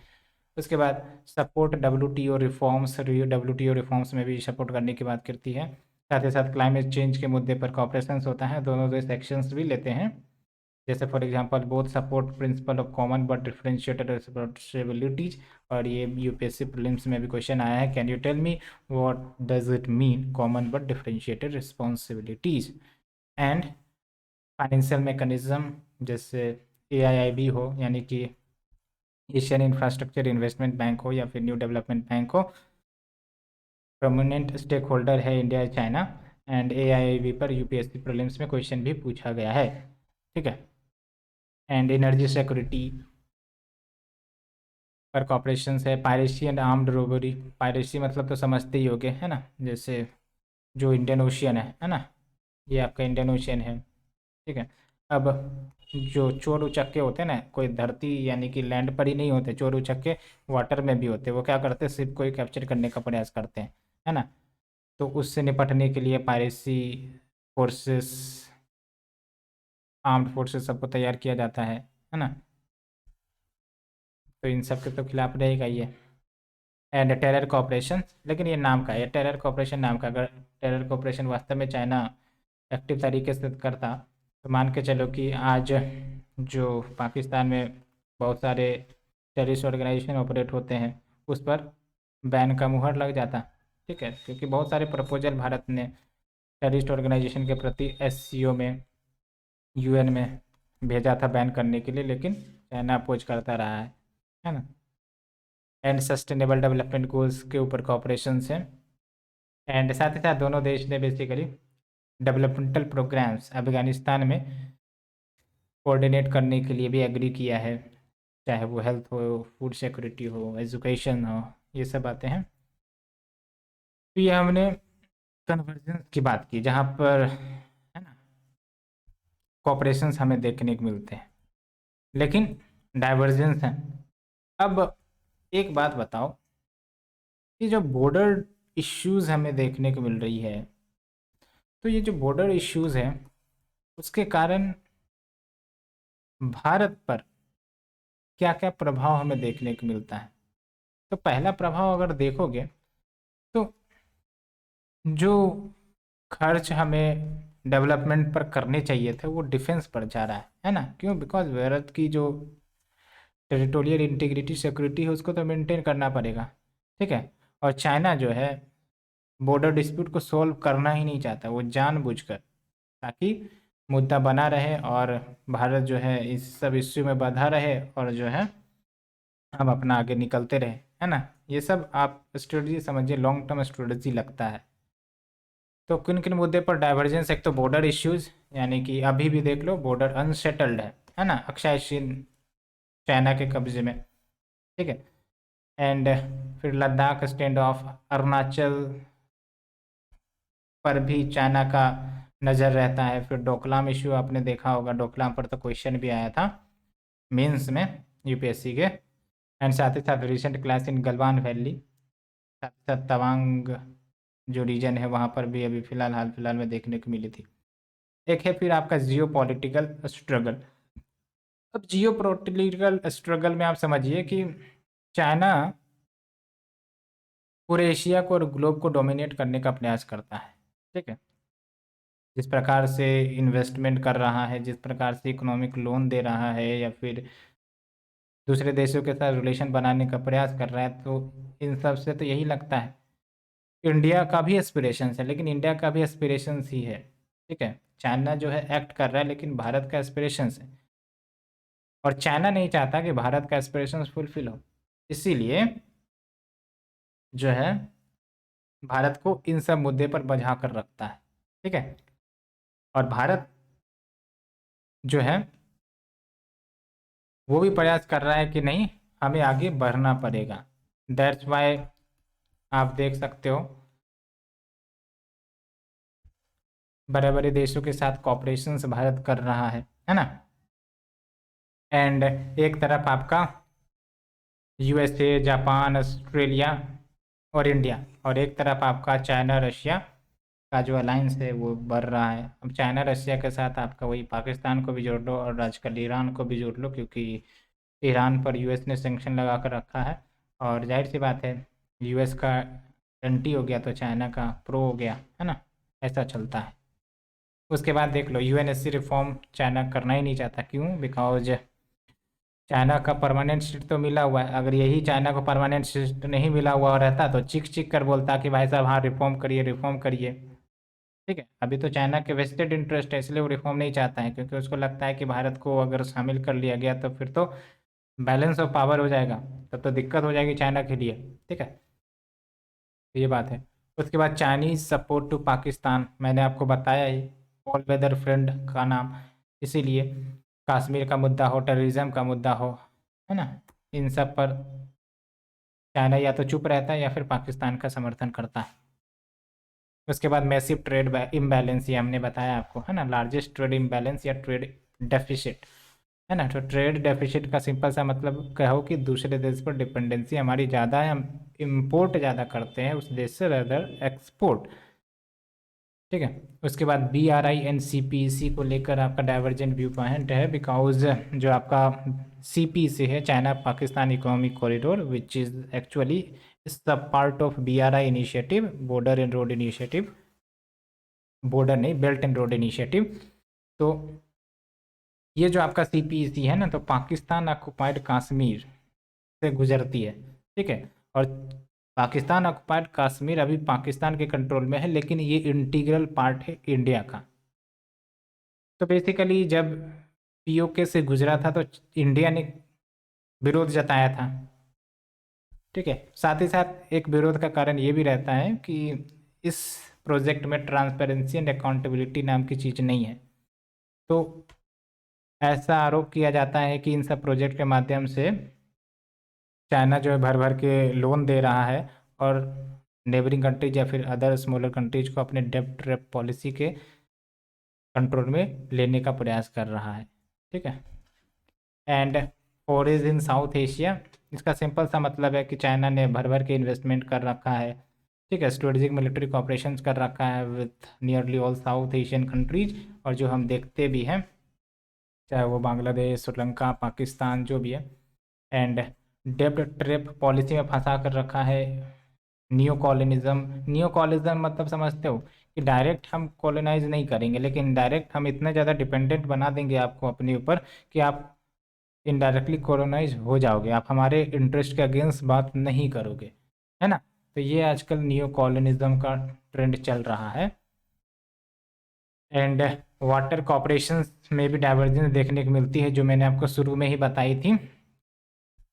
उसके बाद support WTO reforms, WTO reforms में भी सपोर्ट करने की बात करती है। साथ ही साथ क्लाइमेट चेंज के मुद्दे पर कॉपरेशन होता है, दोनों देश एक्शंस भी लेते हैं। जैसे for example both support principle of common but differentiated responsibilities, और ये यूपीएससी प्रीलिम्स में भी क्वेश्चन आया है, can you tell me what does it mean common but differentiated responsibilities. And financial mechanism, जैसे एआईआईबी हो यानी कि एशियन इंफ्रास्ट्रक्चर इन्वेस्टमेंट बैंक हो या फिर न्यू डेवलपमेंट बैंक हो, प्रोमिनेंट स्टेक होल्डर है इंडिया चाइना। एंड एआईआईबी पर यूपीएससी प्रीलिम्स में क्वेश्चन भी पूछा गया है, ठीक है। एंड एनर्जी सिक्योरिटी पर कॉपरेशन है। Piracy and armed robbery, piracy मतलब तो समझते ही होगे है ना, जैसे जो इंडियन ओशियन है ना, ये आपका इंडियन ओशियन है, ठीक है। अब जो चोर उचक्के होते हैं ना, कोई धरती यानी कि लैंड पर ही नहीं होते, चोर उचक्के वाटर में भी होते हैं। वो क्या करते हैं, सिर्फ कोई कैप्चर करने का प्रयास करते हैं, है ना। तो उससे निपटने के लिए पायरेसी फोर्सेस, आर्म्ड फोर्सेस सबको तैयार किया जाता है ना। तो इन सब के तो खिलाफ रहेगा ये। एंड टेरर कॉपरेशन, लेकिन ये नाम का है, टेरर कॉपरेशन नाम का। अगर टेरर कॉपरेशन वास्तव में चाइना एक्टिव तरीके से करता तो मान के चलो कि आज जो पाकिस्तान में बहुत सारे टेररिस्ट ऑर्गेनाइजेशन ऑपरेट होते हैं उस पर बैन का मुहर लग जाता, ठीक है। क्योंकि बहुत सारे प्रपोजल भारत ने टेररिस्ट ऑर्गेनाइजेशन के प्रति एससीओ में, यूएन में भेजा था बैन करने के लिए, लेकिन चाइना अपोज करता रहा है ना। एंड सस्टेनेबल डेवलपमेंट गोल्स के ऊपर कॉपरेशन है। एंड साथ ही साथ दोनों देश ने बेसिकली डेवलपमेंटल प्रोग्राम्स अफगानिस्तान में कोऑर्डिनेट करने के लिए भी एग्री किया है, चाहे वो हेल्थ हो, फूड सिक्योरिटी हो, एजुकेशन हो, ये सब बातें हैं। तो ये हमने कन्वर्जेंस की बात की, जहाँ पर है ना कॉपरेशंस हमें देखने को मिलते हैं, लेकिन डाइवर्जेंस हैं। अब एक बात बताओ कि जो बॉर्डर इश्यूज हमें देखने को मिल रही है, तो ये जो बॉर्डर इश्यूज हैं उसके कारण भारत पर क्या क्या प्रभाव हमें देखने को मिलता है। तो पहला प्रभाव अगर देखोगे तो जो खर्च हमें डेवलपमेंट पर करने चाहिए थे वो डिफेंस पर जा रहा है ना। क्यों? बिकॉज भारत की जो टेरिटोरियल इंटीग्रिटी सिक्योरिटी है उसको तो मेंटेन करना पड़ेगा, ठीक है। और चाइना जो है बॉर्डर डिस्प्यूट को सॉल्व करना ही नहीं चाहता, वो जानबूझकर, ताकि मुद्दा बना रहे और भारत जो है इस सब इश्यू में बंधा रहे और जो है हम अपना आगे निकलते रहे, है ना। ये सब आप स्ट्रेटजी समझिए, लॉन्ग टर्म स्ट्रेटजी लगता है। तो किन किन मुद्दे पर डाइवर्जेंस, एक तो बॉर्डर इश्यूज, यानी कि अभी भी देख लो बॉर्डर अनसेटल्ड है ना, अक्षय चीन चाइना के कब्जे में, ठीक है। एंड फिर लद्दाख स्टैंड ऑफ, अरुणाचल पर भी चाइना का नज़र रहता है। फिर डोकलाम इश्यू आपने देखा होगा, डोकलाम पर तो क्वेश्चन भी आया था मेंस में यूपीएससी के। एंड साथ ही साथ recent class in Galwan valley, साथ ही साथ तवांग जो रीजन है वहाँ पर भी अभी फ़िलहाल हाल फिलहाल में देखने को मिली थी। एक है फिर आपका जियो पॉलिटिकल स्ट्रगल। अब जियो पॉलिटिकल स्ट्रगल में आप समझिए कि चाइना पूरे एशिया को और ग्लोब को डोमिनेट करने का प्रयास करता है, ठीक है। जिस प्रकार से इन्वेस्टमेंट कर रहा है, जिस प्रकार से इकोनॉमिक लोन दे रहा है, या फिर दूसरे देशों के साथ रिलेशन बनाने का प्रयास कर रहा है, तो इन सब से तो यही लगता है। इंडिया का भी एस्पिरेशंस है, लेकिन इंडिया का भी एस्पिरेशंस ही है, ठीक है। चाइना जो है एक्ट कर रहा है, लेकिन भारत का एस्पिरेशंस है, और चाइना नहीं चाहता कि भारत का एस्पिरेशंस फुलफिल हो। इसीलिए जो है भारत को इन सब मुद्दे पर बझा कर रखता है, ठीक है। और भारत जो है वो भी प्रयास कर रहा है कि नहीं, हमें आगे बढ़ना पड़ेगा। दैट्स वाई आप देख सकते हो बड़े बड़े देशों के साथ कॉपरेशन भारत कर रहा है ना। एंड एक तरफ आपका यूएसए, जापान, ऑस्ट्रेलिया और इंडिया, और एक तरफ आपका चाइना, रशिया का जो अलायंस है वो बढ़ रहा है। अब चाइना रशिया के साथ आपका वही पाकिस्तान को भी जोड़ लो और आजकल ईरान को भी जोड़ लो, क्योंकि ईरान पर यूएस ने सेंक्शन लगा कर रखा है। और जाहिर सी बात है, यूएस का एंटी हो गया तो चाइना का प्रो हो गया, है ना। ऐसा चलता है। उसके बाद देख लो, यूएनएससी रिफॉर्म चाइना करना ही नहीं चाहता। क्यों? बिकॉज चाइना का परमानेंट सीट तो मिला हुआ है। अगर यही चाइना को परमानेंट सीट नहीं मिला हुआ रहता तो चिक चिक कर बोलता कि भाई साहब हाँ रिफॉर्म करिए, रिफॉर्म करिए। ठीक है, अभी तो चाइना के वेस्टेड इंटरेस्ट है, इसलिए वो रिफॉर्म नहीं चाहता है, क्योंकि उसको लगता है कि भारत को अगर शामिल कर लिया गया तो फिर तो बैलेंस ऑफ पावर हो जाएगा, तब तो दिक्कत हो जाएगी चाइना के लिए। ठीक है, तो ये बात है। उसके बाद चाइनीज सपोर्ट टू पाकिस्तान, मैंने आपको बताया ही, ऑल वेदर फ्रेंड का नाम, इसीलिए कश्मीर का मुद्दा हो, टेररिज्म का मुद्दा हो, है ना, इन सब पर चाइना या तो चुप रहता है या फिर पाकिस्तान का समर्थन करता है। उसके बाद मैसिव ट्रेड इम्बैलेंस, ये हमने बताया आपको, है ना, लार्जेस्ट ट्रेड इम्बैलेंस या ट्रेड डेफिसिट, है ना। तो ट्रेड डेफिसिट का सिंपल सा मतलब कहो कि दूसरे देश पर डिपेंडेंसी हमारी ज़्यादा है, हम इम्पोर्ट ज़्यादा करते हैं उस देश से रेदर एक्सपोर्ट। ठीक है, उसके बाद BRINCPC को लेकर आपका डाइवर्जेंट व्यू पॉइंट है, बिकॉज जो आपका CPC है, China Pakistan economic corridor, which is actually sub part of BRI initiative, border and road initiative, border नहीं, बेल्ट एंड रोड इनिशिएटिव। तो ये जो आपका CPC है ना, तो पाकिस्तान ऑक्युपाइड कश्मीर से गुजरती है। ठीक है, और पाकिस्तान ऑक्युपाइड कश्मीर अभी पाकिस्तान के कंट्रोल में है, लेकिन ये इंटीग्रल पार्ट है इंडिया का। तो बेसिकली जब POK से गुजरा था तो इंडिया ने विरोध जताया था। ठीक है, साथ ही साथ एक विरोध का कारण ये भी रहता है कि इस प्रोजेक्ट में ट्रांसपेरेंसी एंड अकाउंटेबिलिटी नाम की चीज़ नहीं है। तो ऐसा आरोप किया जाता है कि इन सब प्रोजेक्ट के माध्यम से चाइना जो है भर भर के लोन दे रहा है और नेबरिंग कंट्रीज या फिर अदर स्मॉलर कंट्रीज को अपने डेब्ट ट्रैप पॉलिसी के कंट्रोल में लेने का प्रयास कर रहा है। ठीक है, and forage in south Asia, इसका सिंपल सा मतलब है कि चाइना ने भर भर के इन्वेस्टमेंट कर रखा है। ठीक है, स्ट्रेटेजिक मिलिट्री कॉपरेशन कर रखा है with nearly all south Asian countries, और जो हम देखते भी हैं, चाहे वो बांग्लादेश, श्रीलंका, पाकिस्तान जो भी है, एंड डेब्ट ट्रैप पॉलिसी में फंसा कर रखा है। नियो कॉलोनिज्म, नियो कॉलोनिज्म मतलब समझते हो कि डायरेक्ट हम कॉलोनाइज नहीं करेंगे, लेकिन डायरेक्ट हम इतने ज़्यादा डिपेंडेंट बना देंगे आपको अपने ऊपर कि आप इनडायरेक्टली कॉलोनाइज हो जाओगे, आप हमारे इंटरेस्ट के अगेंस्ट बात नहीं करोगे, है ना। तो ये आजकल नियो कॉलोनिज्म का ट्रेंड चल रहा है। एंड वाटर कॉपरेशन में भी डाइवर्जेंस देखने को मिलती है, जो मैंने आपको शुरू में ही बताई थी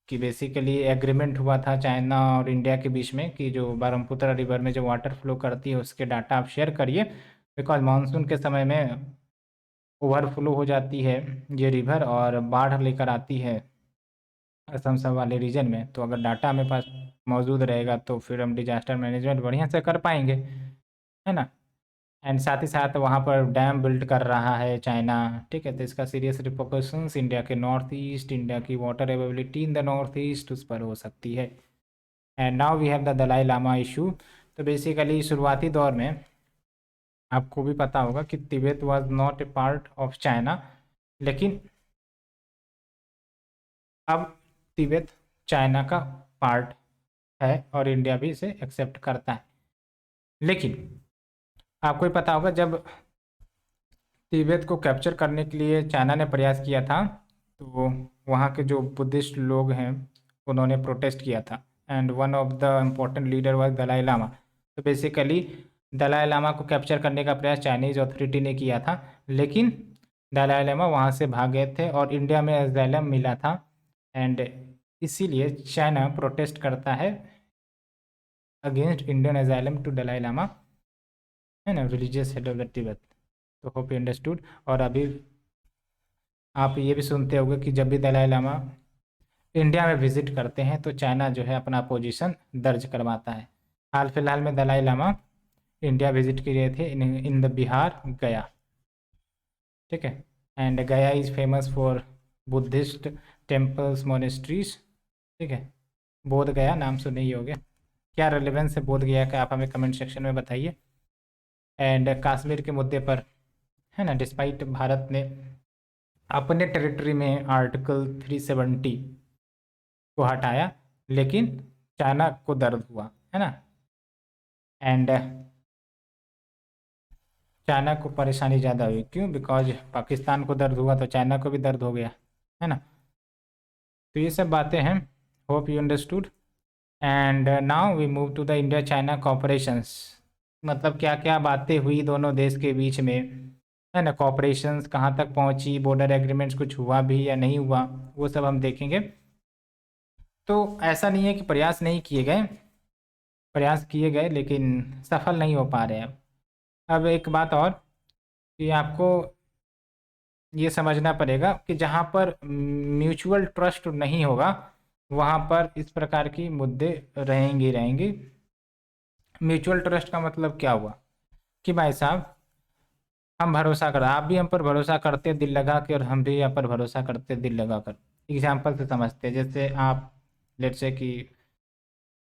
कि बेसिकली एग्रीमेंट हुआ था चाइना और इंडिया के बीच में कि जो ब्रह्मपुत्र रिवर में जो वाटर फ्लो करती है उसके डाटा आप शेयर करिए, बिकॉज मानसून के समय में ओवरफ्लो हो जाती है ये रिवर और बाढ़ लेकर आती है असम सब वाले रीजन में। तो अगर डाटा हमें पास मौजूद रहेगा तो फिर हम डिजास्टर मैनेजमेंट बढ़िया से कर पाएंगे, है ना। एंड साथ ही साथ वहाँ पर डैम बिल्ड कर रहा है चाइना। ठीक है, तो इसका सीरियस रिपोर्टेशंस इंडिया के नॉर्थ ईस्ट, इंडिया की water availability in the north east उस पर हो सकती है। And now we have the Dalai Lama issue. तो बेसिकली शुरुआती दौर में आपको भी पता होगा कि Tibet was not a part of China, लेकिन अब तिब्बत चाइना का पार्ट है और इंडिया भी इसे एक्सेप्ट करता है। लेकिन आपको ही पता होगा, जब तिब्बत को कैप्चर करने के लिए चाइना ने प्रयास किया था तो वहाँ के जो बुद्धिस्ट लोग हैं उन्होंने प्रोटेस्ट किया था, and one of the important leader was Dalai Lama. तो बेसिकली दलाई लामा को कैप्चर करने का प्रयास चाइनीज़ अथॉरिटी ने किया था, लेकिन दलाई लामा वहाँ से भाग गए थे और इंडिया में एजाइलम मिला था। एंड इसीलिए चाइना प्रोटेस्ट करता है against Indian asylum to Dalai Lama, है ना, religious head of the Tibet. तो होप यू अंडरस्टूड। और अभी आप ये भी सुनते होंगे कि जब भी दलाई लामा इंडिया में विजिट करते हैं तो चाइना जो है अपना पोजीशन दर्ज करवाता है। हाल फिलहाल में दलाई लामा इंडिया विजिट किए थे इन द बिहार गया, ठीक है। एंड गया is famous for Buddhist temples monasteries, ठीक है। बोध गया नाम सुने ही होगे। क्या रेलेवेंस है बोध गया का, आप हमें कमेंट सेक्शन में बताइए। एंड कश्मीर के मुद्दे पर है ना, डिस्पाइट भारत ने अपने टेरिटरी में आर्टिकल 370 को हटाया, लेकिन चाइना को दर्द हुआ, है ना। एंड चाइना को परेशानी ज़्यादा हुई, क्यों? बिकॉज पाकिस्तान को दर्द हुआ तो चाइना को भी दर्द हो गया, है ना। तो ये सब बातें हैं, hope you understood. And now we move to the India China cooperations. मतलब क्या क्या बातें हुई दोनों देश के बीच में, है ना। कॉपरेशंस कहाँ तक पहुँची, बॉर्डर एग्रीमेंट्स कुछ हुआ भी या नहीं हुआ, वो सब हम देखेंगे। तो ऐसा नहीं है कि प्रयास नहीं किए गए, प्रयास किए गए लेकिन सफल नहीं हो पा रहे हैं। अब एक बात और कि आपको ये समझना पड़ेगा कि जहाँ पर म्यूचुअल ट्रस्ट नहीं होगा वहाँ पर इस प्रकार की मुद्दे रहेंगे ही रहेंगे। म्यूचुअल ट्रस्ट का मतलब क्या हुआ कि भाई साहब हम भरोसा कर, आप भी हम पर भरोसा करते दिल लगा के और हम भी आप पर भरोसा करते दिल लगा कर। एग्जाम्पल से समझते हैं, जैसे आप लेट से कि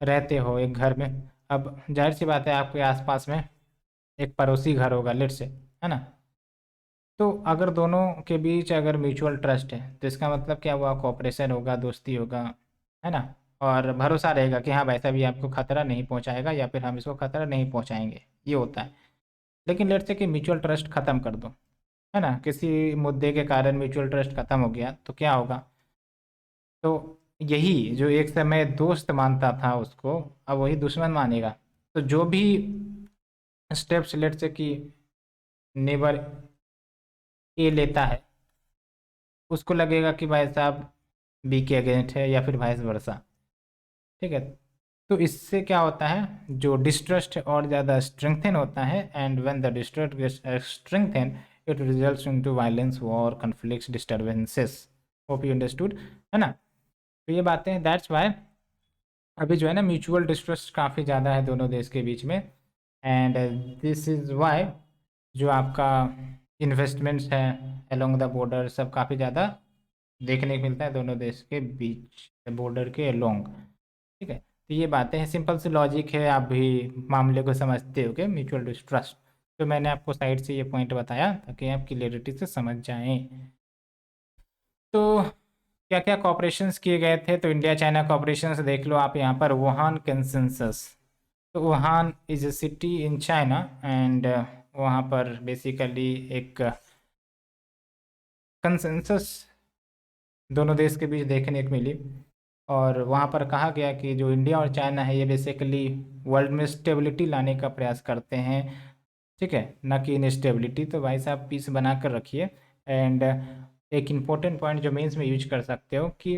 रहते हो एक घर में, अब जाहिर सी बात है आपके आसपास में एक पड़ोसी घर होगा लेट से, है ना। तो अगर दोनों के बीच अगर म्यूचुअल ट्रस्ट है तो इसका मतलब क्या हुआ, कोऑपरेशन होगा, दोस्ती होगा, है ना। और भरोसा रहेगा कि हाँ भाई साहब ये आपको खतरा नहीं पहुंचाएगा या फिर हम इसको खतरा नहीं पहुंचाएंगे, ये होता है। लेकिन लेट्स से कि म्यूचुअल ट्रस्ट खत्म कर दो, है ना, किसी मुद्दे के कारण म्यूचुअल ट्रस्ट खत्म हो गया तो क्या होगा। तो यही जो एक समय दोस्त मानता था उसको अब वही दुश्मन मानेगा। तो जो भी स्टेप्स लेट्स से कि नेबर ए लेता है उसको लगेगा कि भाई साहब बी के अगेंस्ट है या फिर वाइस वर्सा, ठीक है। तो इससे क्या होता है, जो डिस्ट्रस्ट और ज़्यादा स्ट्रेंथन होता है, and when the distrust gets strengthen it results into violence war conflicts disturbances. Hope you understood, है ना। तो ये बातें हैं, दैट्स वाई अभी जो है ना म्यूचुअल डिस्ट्रस्ट काफ़ी ज़्यादा है दोनों देश के बीच में। एंड दिस इज़ वाई जो आपका इन्वेस्टमेंट्स है अलोंग द बॉर्डर सब काफ़ी ज़्यादा देखने को मिलता है दोनों देश के बीच बॉर्डर के अलोंग, ठीक है। तो ये बातें हैं, सिंपल सी लॉजिक है, आप भी मामले को समझते हो कि म्यूचुअल डिस्ट्रस्ट। तो मैंने आपको साइड से ये पॉइंट बताया ताकि आप क्लियरिटी से समझ जाएं। तो क्या क्या कॉपरेशंस किए गए थे, तो इंडिया चाइना कॉपरेशंस देख लो आप यहाँ पर। वुहान कंसेंसस, तो Wuhan is a city in China and वहाँ पर बेसिकली एक कंसेंसस दोनों देश के बीच देखने को मिली। और वहाँ पर कहा गया कि जो इंडिया और चाइना है ये बेसिकली वर्ल्ड में स्टेबिलिटी लाने का प्रयास करते हैं, ठीक है, ना कि इनस्टेबिलिटी। तो भाई साहब पीस बना कर रखिए। एंड एक इम्पोर्टेंट पॉइंट जो मेंस में यूज कर सकते हो कि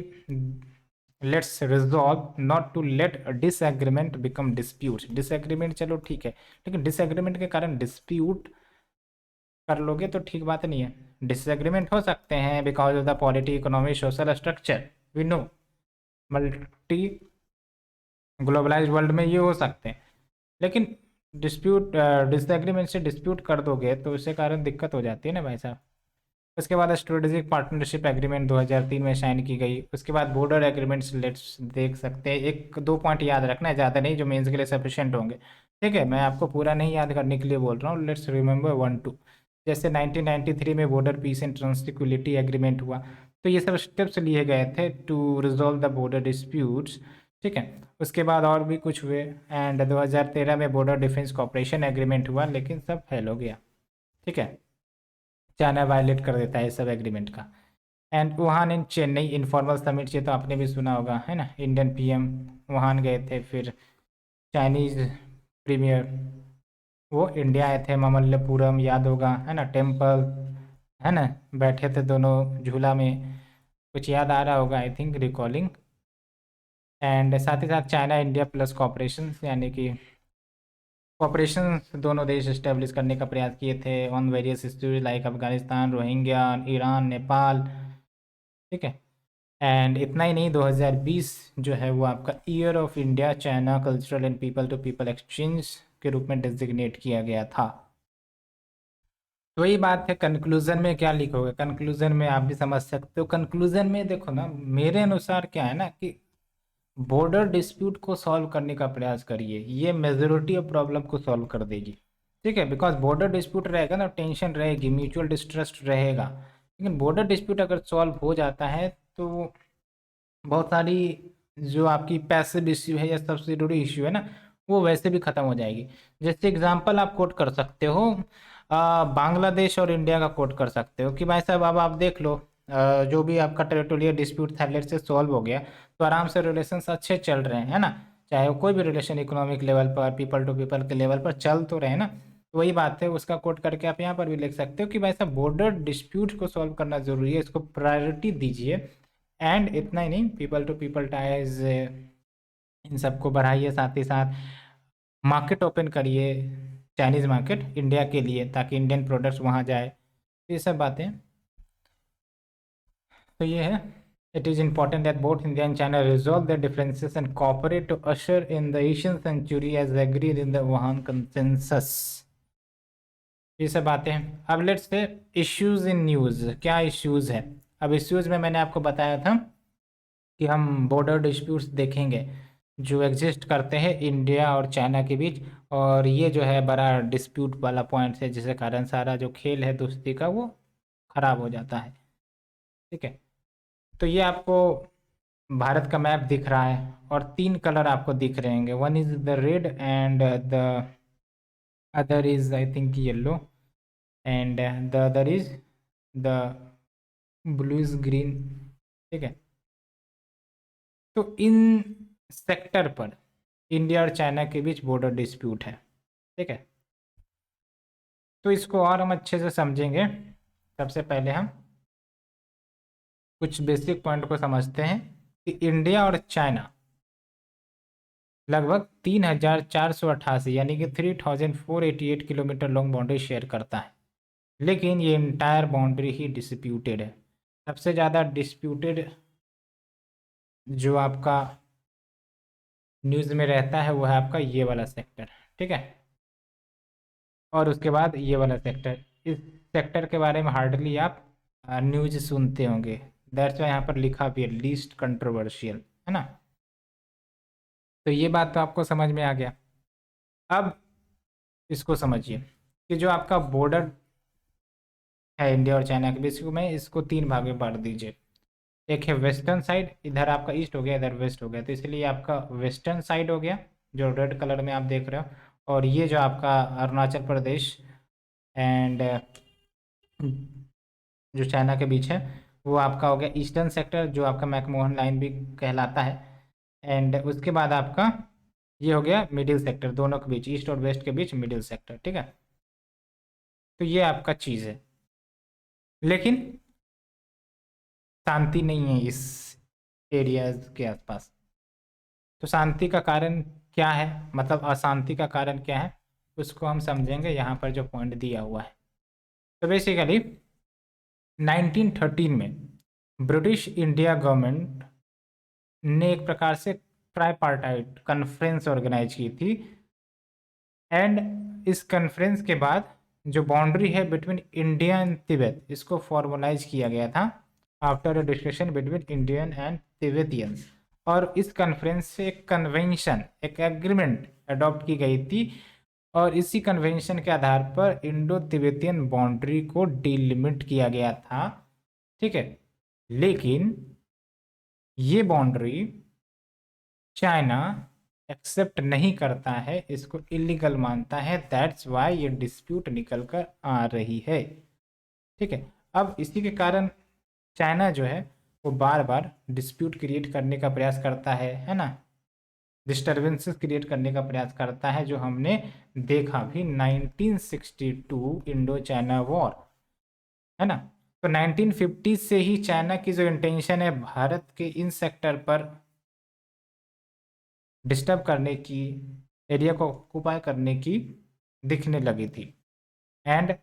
let's resolve not to let disagreement become dispute. Disagreement चलो ठीक है, लेकिन डिसएग्रीमेंट के कारण डिस्प्यूट कर लोगे तो ठीक बात नहीं है। डिसएग्रीमेंट हो सकते हैं because of the polity economy social structure, we know multi globalise world में ये हो सकते हैं, लेकिन डिस्प्यूट डिसएग्रीमेंट से डिस्प्यूट कर दोगे तो उसके कारण दिक्कत हो जाती है ना भाई साहब। उसके बाद स्ट्रेटेजिक पार्टनरशिप एग्रीमेंट 2003 में साइन की गई। उसके बाद बॉर्डर एग्रीमेंट्स लेट्स देख सकते हैं, एक दो पॉइंट याद रखना है, ज़्यादा नहीं, जो मेंस के लिए सफिशिएंट होंगे, ठीक है। मैं आपको पूरा नहीं याद करने के लिए बोल रहा हूँ, लेट्स रिमेंबर 1-2। जैसे 1993 में border peace and tranquillity agreement हुआ। तो ये सब स्टेप्स लिए गए थे to resolve the border disputes, ठीक है। उसके बाद और भी कुछ हुए एंड 2013 में बॉर्डर डिफेंस कॉपरेशन एग्रीमेंट हुआ, लेकिन सब फेल हो गया, ठीक है। चाइना वायलेट कर देता है सब एग्रीमेंट का। And Wuhan in Chennai informal summit, ये तो आपने भी सुना होगा, है ना। इंडियन पीएम वुहान गए थे, फिर चाइनीज प्रीमियर वो इंडिया आए थे, मामल्लपुरम याद होगा, है ना, टेम्पल, है ना, बैठे थे दोनों झूला में, कुछ याद आ रहा होगा आई थिंक रिकॉलिंग। एंड साथ ही साथ चाइना इंडिया प्लस कॉपरेशन, यानी कि कॉपरेशन दोनों देश इस्टेब्लिश करने का प्रयास किए थे on various issues like Afghanistan, Rohingya, Iran, Nepal, ठीक है। एंड इतना ही नहीं, 2020 जो है वो आपका year of India China cultural and people to people exchange के रूप में डिजिग्नेट किया गया था। तो वही बात है, कंक्लूजन में क्या लिखोगे, कंक्लूजन में आप भी समझ सकते हो। कंक्लूजन में देखो ना, मेरे अनुसार क्या है ना कि बॉर्डर डिस्प्यूट को सॉल्व करने का प्रयास करिए, ये मेजोरिटी ऑफ प्रॉब्लम को सॉल्व कर देगी। ठीक है, बिकॉज बॉर्डर डिस्प्यूट रहेगा ना, टेंशन रहेगी, म्यूचुअल डिस्ट्रस्ट रहेगा। लेकिन बॉर्डर डिस्प्यूट अगर सॉल्व हो जाता है तो बहुत सारी जो आपकी पैसिव इश्यू है या सब्सिडियरी इश्यू है ना, वो वैसे भी खत्म हो जाएगी। जैसे एग्जांपल आप कोट कर सकते हो, बांग्लादेश और इंडिया का कोट कर सकते हो कि भाई साहब अब आप देख लो, जो भी आपका टेरिटोरियल डिस्प्यूट था लेट से सॉल्व हो गया, तो आराम से रिलेशंस अच्छे चल रहे हैं, है ना। चाहे वो कोई भी रिलेशन इकोनॉमिक लेवल पर, पीपल टू पीपल के लेवल पर चल तो रहे हैं ना। तो वही बात है, उसका कोट करके आप यहाँ पर भी लिख सकते हो कि भाई साहब बॉर्डर डिस्प्यूट को सॉल्व करना जरूरी है, इसको प्रायोरिटी दीजिए। एंड इतना ही नहीं, पीपल टू पीपल टाइज इन सबको बढ़ाइए, साथ ही साथ मार्केट ओपन करिए, चाइनीज़ मार्केट इंडिया के लिए, ताकि इंडियन प्रोडक्ट्स वहाँ जाए। ये सब बातें तो ये है। It is important that both India and China resolve their differences and cooperate to usher in the Asian century as agreed in the Wuhan consensus। ये सब बातें हैं। अब let's say issues in news, क्या इश्यूज है। अब इश्यूज में मैंने आपको बताया था कि हम बॉर्डर डिस्प्यूट्स देखेंगे जो एग्जिस्ट करते हैं इंडिया और चाइना के बीच, और ये जो है बड़ा डिस्प्यूट वाला पॉइंट है, जिसके कारण सारा जो खेल है दोस्ती का वो खराब हो जाता है। ठीक है, तो ये आपको भारत का मैप दिख रहा है और तीन कलर आपको दिख रहे होंगे, one is the red and the other is I think yellow and the other is the blue is green. ठीक है, तो इन सेक्टर पर इंडिया और चाइना के बीच बॉर्डर डिस्प्यूट है। ठीक है, तो इसको और हम अच्छे से समझेंगे। सबसे पहले हम कुछ बेसिक पॉइंट को समझते हैं कि इंडिया और चाइना लगभग 3488 यानी कि 3488 किलोमीटर लॉन्ग बाउंड्री शेयर करता है, लेकिन ये इंटायर बाउंड्री ही डिस्प्यूटेड है। सबसे ज़्यादा डिस्प्यूटेड जो आपका न्यूज़ में रहता है वो है आपका ये वाला सेक्टर। ठीक है, और उसके बाद ये वाला सेक्टर, इस सेक्टर के बारे में हार्डली आप न्यूज़ सुनते होंगे, दैट्स वाई यहाँ पर लिखा भी है लीस्ट कंट्रोवर्शियल, है ना। तो ये बात तो आपको समझ में आ गया। अब इसको समझिए कि जो आपका बॉर्डर है इंडिया और चाइना के बीच में, इसको तीन भाग में बांट दीजिए। एक है वेस्टर्न साइड, इधर आपका ईस्ट हो गया, इधर वेस्ट हो गया, तो इसलिए आपका वेस्टर्न साइड हो गया जो रेड कलर में आप देख रहे हो, और ये जो आपका अरुणाचल प्रदेश एंड जो चाइना के बीच है वो आपका हो गया ईस्टर्न सेक्टर, जो आपका मैकमोहन लाइन भी कहलाता है। एंड उसके बाद आपका ये हो गया मिडिल सेक्टर, दोनों के बीच, ईस्ट और वेस्ट के बीच मिडिल सेक्टर। ठीक है, तो ये आपका चीज़ है, लेकिन शांति नहीं है इस एरियाज के आसपास। तो शांति का कारण क्या है, मतलब अशांति का कारण क्या है, उसको हम समझेंगे यहाँ पर जो पॉइंट दिया हुआ है। तो बेसिकली 1913 में ब्रिटिश इंडिया गवर्नमेंट ने एक प्रकार से ट्राईपार्टाइट कॉन्फ्रेंस ऑर्गेनाइज की थी, एंड इस कॉन्फ्रेंस के बाद जो बाउंड्री है बिटवीन इंडिया एंड तिब्बत, इसको फॉर्मलाइज किया गया था after a discussion between Indian and तिब्बतियंस। और इस कॉन्फ्रेंस से एक कन्वेंशन, एक एग्रीमेंट अडॉप्ट की गई थी, और इसी कन्वेंशन के आधार पर इंडो तिब्बतियन बाउंड्री को डिलिमिट किया गया था। ठीक है, लेकिन ये बाउंड्री चाइना एक्सेप्ट नहीं करता है, इसको इलीगल मानता है, दैट्स वाई ये डिस्प्यूट निकल कर आ रही है। ठीक है, अब इसी के कारण चाइना जो है वो बार बार डिस्प्यूट क्रिएट करने का प्रयास करता है ना, डिस्टर्बेंसेस क्रिएट करने का प्रयास करता है, जो हमने देखा भी 1962 इंडो चाइना वॉर, है ना। तो 1950 से ही चाइना की जो इंटेंशन है भारत के इन सेक्टर पर डिस्टर्ब करने की, एरिया को ऑक्यूपाई करने की दिखने लगी थी। एंड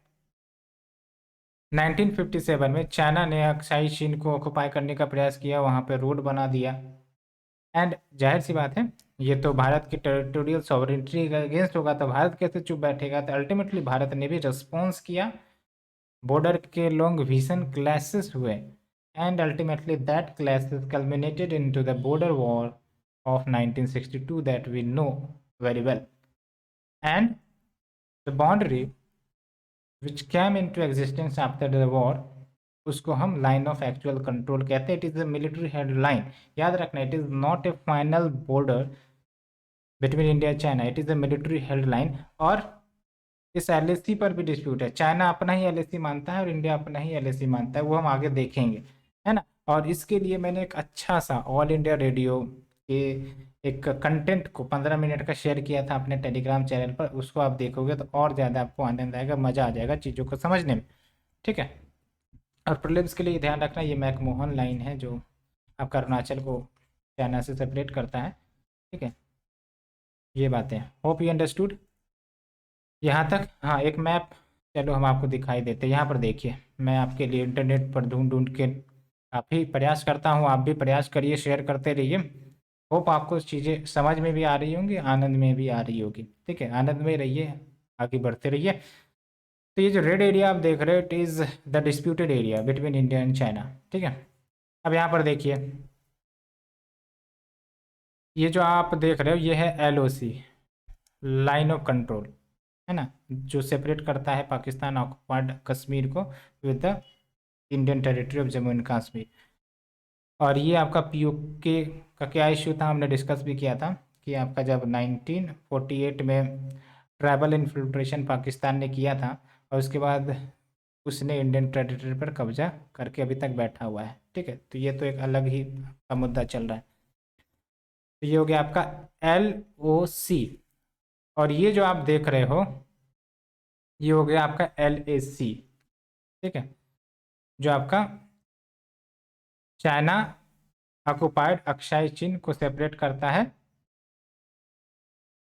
1957 में चाइना ने अक्साई चीन को ऑक्युपाई करने का प्रयास किया, वहाँ पे रोड बना दिया। एंड जाहिर सी बात है, ये तो भारत की टेरिटोरियल सॉवरेनिटी के अगेंस्ट होगा, तो भारत कैसे चुप बैठेगा। तो अल्टीमेटली भारत ने भी रिस्पॉन्स किया, बॉर्डर के लॉन्ग भीषण क्लैशेस हुए, and ultimately that clashes culminated into the border war of 1962 that we know very well. And the boundary which came into existence after the war, उसको हम लाइन ऑफ एक्चुअल कंट्रोल कहते हैं। It is a military head line, याद रखना, it is not a final border between India and China, it is a military held line. और इस एलएसी पर भी डिस्प्यूट है, चाइना अपना ही एलएसी मानता है और इंडिया अपना ही एलएसी मानता है, वो हम आगे देखेंगे, है ना। और इसके लिए मैंने एक अच्छा सा ऑल इंडिया रेडियो के एक कंटेंट को 15 मिनट का शेयर किया था अपने टेलीग्राम चैनल पर, उसको आप देखोगे तो और ज़्यादा आपको आनंद आएगा, मज़ा आ जाएगा चीज़ों को समझने में, ठीक है। और प्रीलिम्स के लिए ध्यान रखना, ये मैकमोहन लाइन है जो आपका अरुणाचल को चाइना से सेपरेट करता है, ठीक है। ये बातें, होप यू अंडरस्टूड यहाँ तक। हाँ, एक मैप चलो हम आपको दिखाई देते हैं, यहाँ पर देखिए, मैं आपके लिए इंटरनेट पर ढूंढ ढूंढ के आप ही प्रयास करता हूँ, आप भी प्रयास करिए, शेयर करते रहिए। होप आपको चीज़ें समझ में भी आ रही होंगी, आनंद में भी आ रही होगी, ठीक है। आनंद में रहिए, आगे बढ़ते रहिए। तो ये जो रेड एरिया आप देख रहे हो, it is the disputed area between India and China, ठीक है। अब यहाँ पर देखिए, ये जो आप देख रहे हो ये है LOC, लाइन ऑफ कंट्रोल, है ना, जो सेपरेट करता है पाकिस्तान ऑक्युपाइड कश्मीर को with the Indian territory of Jammu and Kashmir. और ये आपका POK का क्या इश्यू था, हमने डिस्कस भी किया था कि आपका जब 1948 में ट्राइबल इन्फिल्ट्रेशन पाकिस्तान ने किया था, और उसके बाद उसने इंडियन टेरिटरी पर कब्जा करके अभी तक बैठा हुआ है, ठीक है। तो ये तो एक अलग ही का मुद्दा चल रहा है। तो ये हो गया आपका LOC। और ये जो आप देख रहे हो ये हो गया आपका LAC, ठीक है, जो आपका चाइना ऑक्युपाइड अक्साई चीन को सेपरेट करता है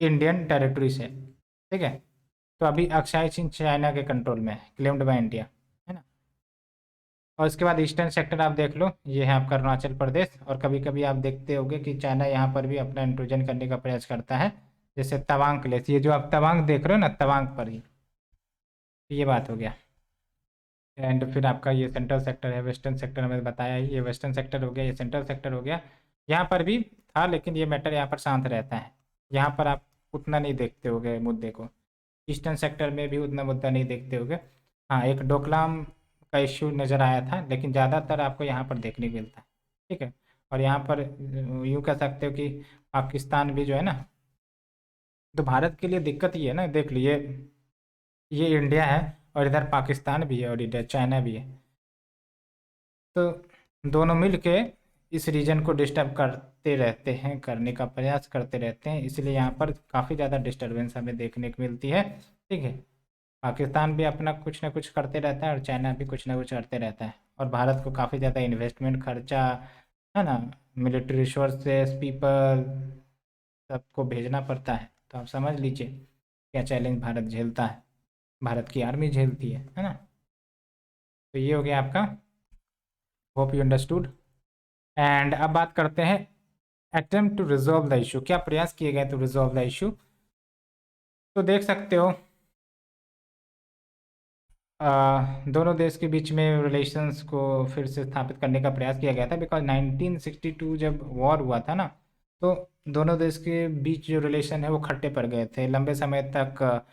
इंडियन टेरिटरी से, ठीक है। तो अभी अक्साई चीन चाइना के कंट्रोल में है, क्लेम्ड बाय इंडिया, है ना। और इसके बाद ईस्टर्न सेक्टर आप देख लो, ये है आपका अरुणाचल प्रदेश। और कभी कभी आप देखते होंगे कि चाइना यहाँ पर भी अपना इंट्रूजन करने का प्रयास करता है, जैसे तवांग प्लेस, ये जो आप तवांग देख रहे हो ना, तवांग पर ही, तो ये बात हो गया। एंड फिर आपका ये सेंट्रल सेक्टर है, वेस्टर्न सेक्टर हमें बताया ही, ये वेस्टर्न सेक्टर हो गया, ये सेंट्रल सेक्टर हो गया। यहाँ पर भी था, लेकिन ये मैटर यहाँ पर शांत रहता है, यहाँ पर आप उतना नहीं देखते होगे मुद्दे को। ईस्टर्न सेक्टर में भी उतना मुद्दा नहीं देखते होगे। हाँ, एक डोकलाम का इश्यू नज़र आया था, लेकिन ज़्यादातर आपको यहाँ पर देखने को मिलता है, ठीक है। और यहाँ पर यूँ कह सकते हो कि पाकिस्तान भी जो है ना, तो भारत के लिए दिक्कत ये है ना, देख लीजिए, ये इंडिया है और इधर पाकिस्तान भी है और इधर चाइना भी है, तो दोनों मिलके इस रीजन को डिस्टर्ब करते रहते हैं, करने का प्रयास करते रहते हैं, इसलिए यहाँ पर काफ़ी ज़्यादा डिस्टर्बेंस हमें देखने को मिलती है, ठीक है। पाकिस्तान भी अपना कुछ ना कुछ करते रहता है और चाइना भी कुछ ना कुछ करते रहता है, और भारत को काफ़ी ज़्यादा इन्वेस्टमेंट खर्चा, है ना, मिलिट्री रिसोर्सेस, पीपल, सबको भेजना पड़ता है। तो आप समझ लीजिए क्या चैलेंज भारत झेलता है, भारत की आर्मी झेलती है ना। तो ये हो गया आपका, होप यू अंडरस्टूड। एंड अब बात करते हैं attempt to resolve the issue, क्या प्रयास किए गए टू रिजॉल्व द इशू। तो देख सकते हो दोनों देश के बीच में रिलेशंस को फिर से स्थापित करने का प्रयास किया गया था, बिकॉज 1962 जब वॉर हुआ था ना, तो दोनों देश के बीच जो रिलेशन है वो खट्टे पड़ गए थे लंबे समय तक।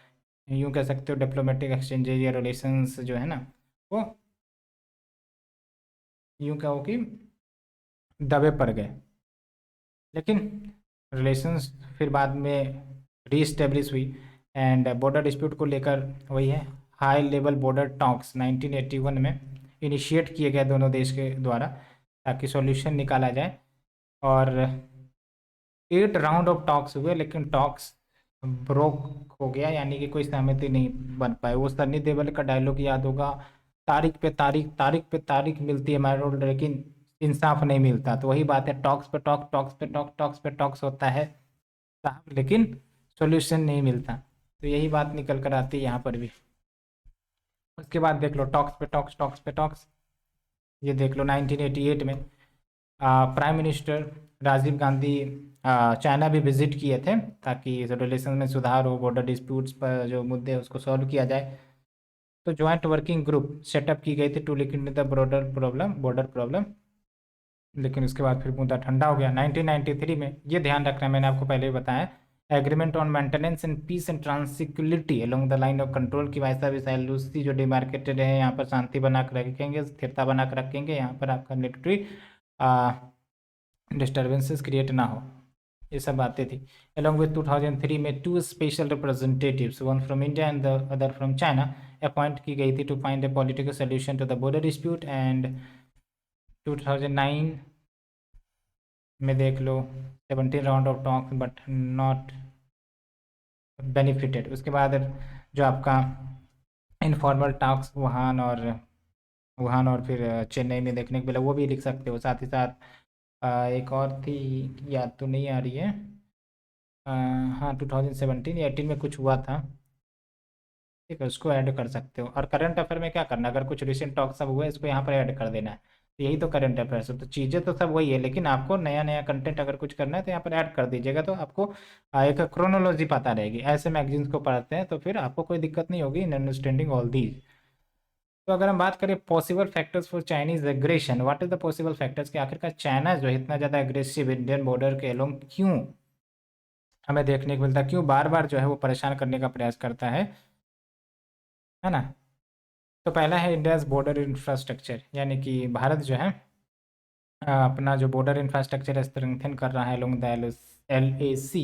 यूँ कह सकते हो डिप्लोमेटिक एक्सचेंज या रिलेशंस जो है ना, वो यूँ कहो कि दबे पड़ गए। लेकिन रिलेशंस फिर बाद में रीस्टेब्लिश हुई, एंड बॉर्डर डिस्प्यूट को लेकर वही है, हाई लेवल बॉर्डर टॉक्स 1981 में इनिशिएट किए गए दोनों देश के द्वारा, ताकि सॉल्यूशन निकाला जाए। और 8 राउंड ऑफ टॉक्स हुए, लेकिन टॉक्स ब्रोक हो गया, यानी कि कोई सहमति नहीं बन पाए। वो सन्नी देओल का डायलॉग याद होगा, तारीख पे तारीख, तारीख पे तारीख मिलती है माय रोड, लेकिन इंसाफ नहीं मिलता। तो वही बात है, टॉक्स पे टॉक, टॉक्स पे टॉक, टॉक्स पे टॉक्स होता है साहब, लेकिन सॉल्यूशन नहीं मिलता। तो यही बात निकल कर आती है यहाँ पर भी। उसके बाद देख लो टॉक्स पे टॉक्स, ये देख लो 1988 में prime minister Rajiv Gandhi China भी विजिट किए थे ताकि रिलेशन में सुधार हो, बॉर्डर डिस्प्यूट्स पर जो मुद्दे हैं उसको सॉल्व किया जाए। तो ज्वाइंट वर्किंग ग्रुप सेटअप की गई थी to look into the border problem. लेकिन उसके बाद फिर मुद्दा ठंडा हो गया 1993 में। ये ध्यान रखना, मैंने आपको पहले ही बताया, agreement on maintenance and peace and tranquillity along the line of control की वैसा भी सैलूसी जो डिमार्केटेड है, यहाँ पर शांति बना कर रखेंगे, स्थिरता बना कर रखेंगे, यहाँ पर आपका मिलिट्री डिस्टर्बेंसेस क्रिएट ना हो, ये सब बातें थी। along with 2003 में two special representatives, one from India and the other from China, appoint की गई थी to find a political solution to the border dispute. And 2009 में देख लो 17 round of talk but not benefited. उसके बाद जो आपका इनफॉर्मल टॉक्स वुहान और फिर चेन्नई में देखने को मिला, वो भी लिख सकते हो। साथ ही साथ एक और थी, याद तो नहीं आ रही है, हाँ 2017 या 18 में कुछ हुआ था, ठीक है, उसको ऐड कर सकते हो। और करंट अफेयर में क्या करना, अगर कुछ रिसेंट टॉक सब हुआ है इसको यहाँ पर ऐड कर देना है। तो यही तो करंट अफेयर्स है, तो चीज़ें तो सब वही है, लेकिन आपको नया नया कंटेंट अगर कुछ करना है तो यहाँ पर ऐड कर दीजिएगा, तो आपको एक क्रोनोलॉजी पता रहेगी। ऐसे मैगजीन्स को पढ़ते हैं तो फिर आपको कोई दिक्कत नहीं होगी इन अंडरस्टैंडिंग ऑल दीज। तो अगर हम बात करें possible factors for Chinese aggression, what is the possible factors कि आखिरकार चाइना जो है इतना ज़्यादा एग्रेसिव इंडियन बॉर्डर के अलोंग क्यों हमें देखने को मिलता है, क्यों बार बार जो है वो परेशान करने का प्रयास करता है ना। तो पहला है इंडियाज बॉर्डर इंफ्रास्ट्रक्चर, यानी कि भारत जो है अपना जो बॉर्डर इंफ्रास्ट्रक्चर स्ट्रेंथन कर रहा है अलोंग द LAC।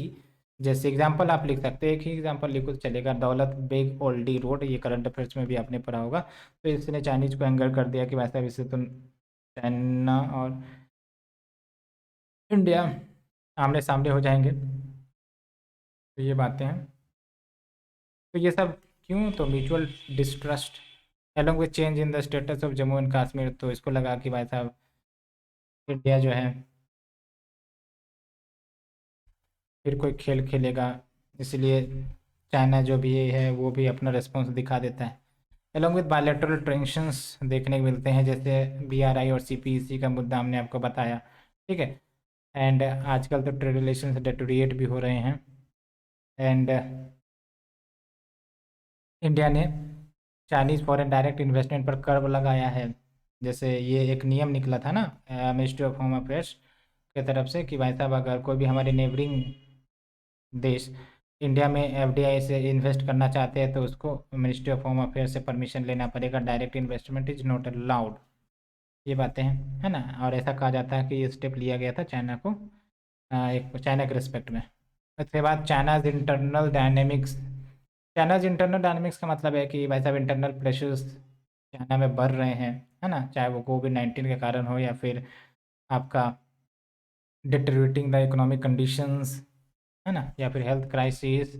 जैसे एग्जांपल आप लिख सकते हैं, एक ही एग्जांपल लिखो तो चलेगा, दौलत बेग ओल्डी रोड, ये करंट अफेयर्स में भी आपने पढ़ा होगा। तो इसने चाइनीज को एंगर कर दिया कि वैसा वैसे तो चाइना और इंडिया आमने सामने हो जाएंगे। तो ये बातें हैं, तो ये सब क्यों, तो mutual distrust along with change in the status of Jammu and Kashmir. तो इसको लगा कि भाई साहब इंडिया जो है फिर कोई खेल खेलेगा, इसलिए चाइना जो भी है वो भी अपना रिस्पॉन्स दिखा देता है। अलॉन्ग विद बायलैटरल टेंशंस देखने को मिलते हैं, जैसे BRI और CPEC का मुद्दा हमने आपको बताया, ठीक है। एंड आजकल तो ट्रेड रिलेशंस डेटोरिएट भी हो रहे हैं। एंड इंडिया ने चाइनीज़ फॉरेन डायरेक्ट इन्वेस्टमेंट पर कर्व लगाया है। जैसे ये एक नियम निकला था ना मिनिस्ट्री ऑफ होम अफेयर्स की तरफ से कि भाई साहब अगर कोई भी हमारे नेबरिंग देश इंडिया में FDI से इन्वेस्ट करना चाहते हैं तो उसको मिनिस्ट्री ऑफ होम अफेयर से परमिशन लेना पड़ेगा, direct investment is not allowed. ये बातें हैं, है ना। और ऐसा कहा जाता है कि ये स्टेप लिया गया था चाइना को एक चाइना के रिस्पेक्ट में। उसके बाद China's internal dynamics. China's internal dynamics का मतलब है कि भाई साहब इंटरनल प्रेशर्स चाइना में बढ़ रहे हैं, है ना, चाहे वो कोविड-19 के कारण हो या फिर आपका डिटेरियोरेटिंग द इकोनॉमिक कंडीशंस, है ना, या फिर health crisis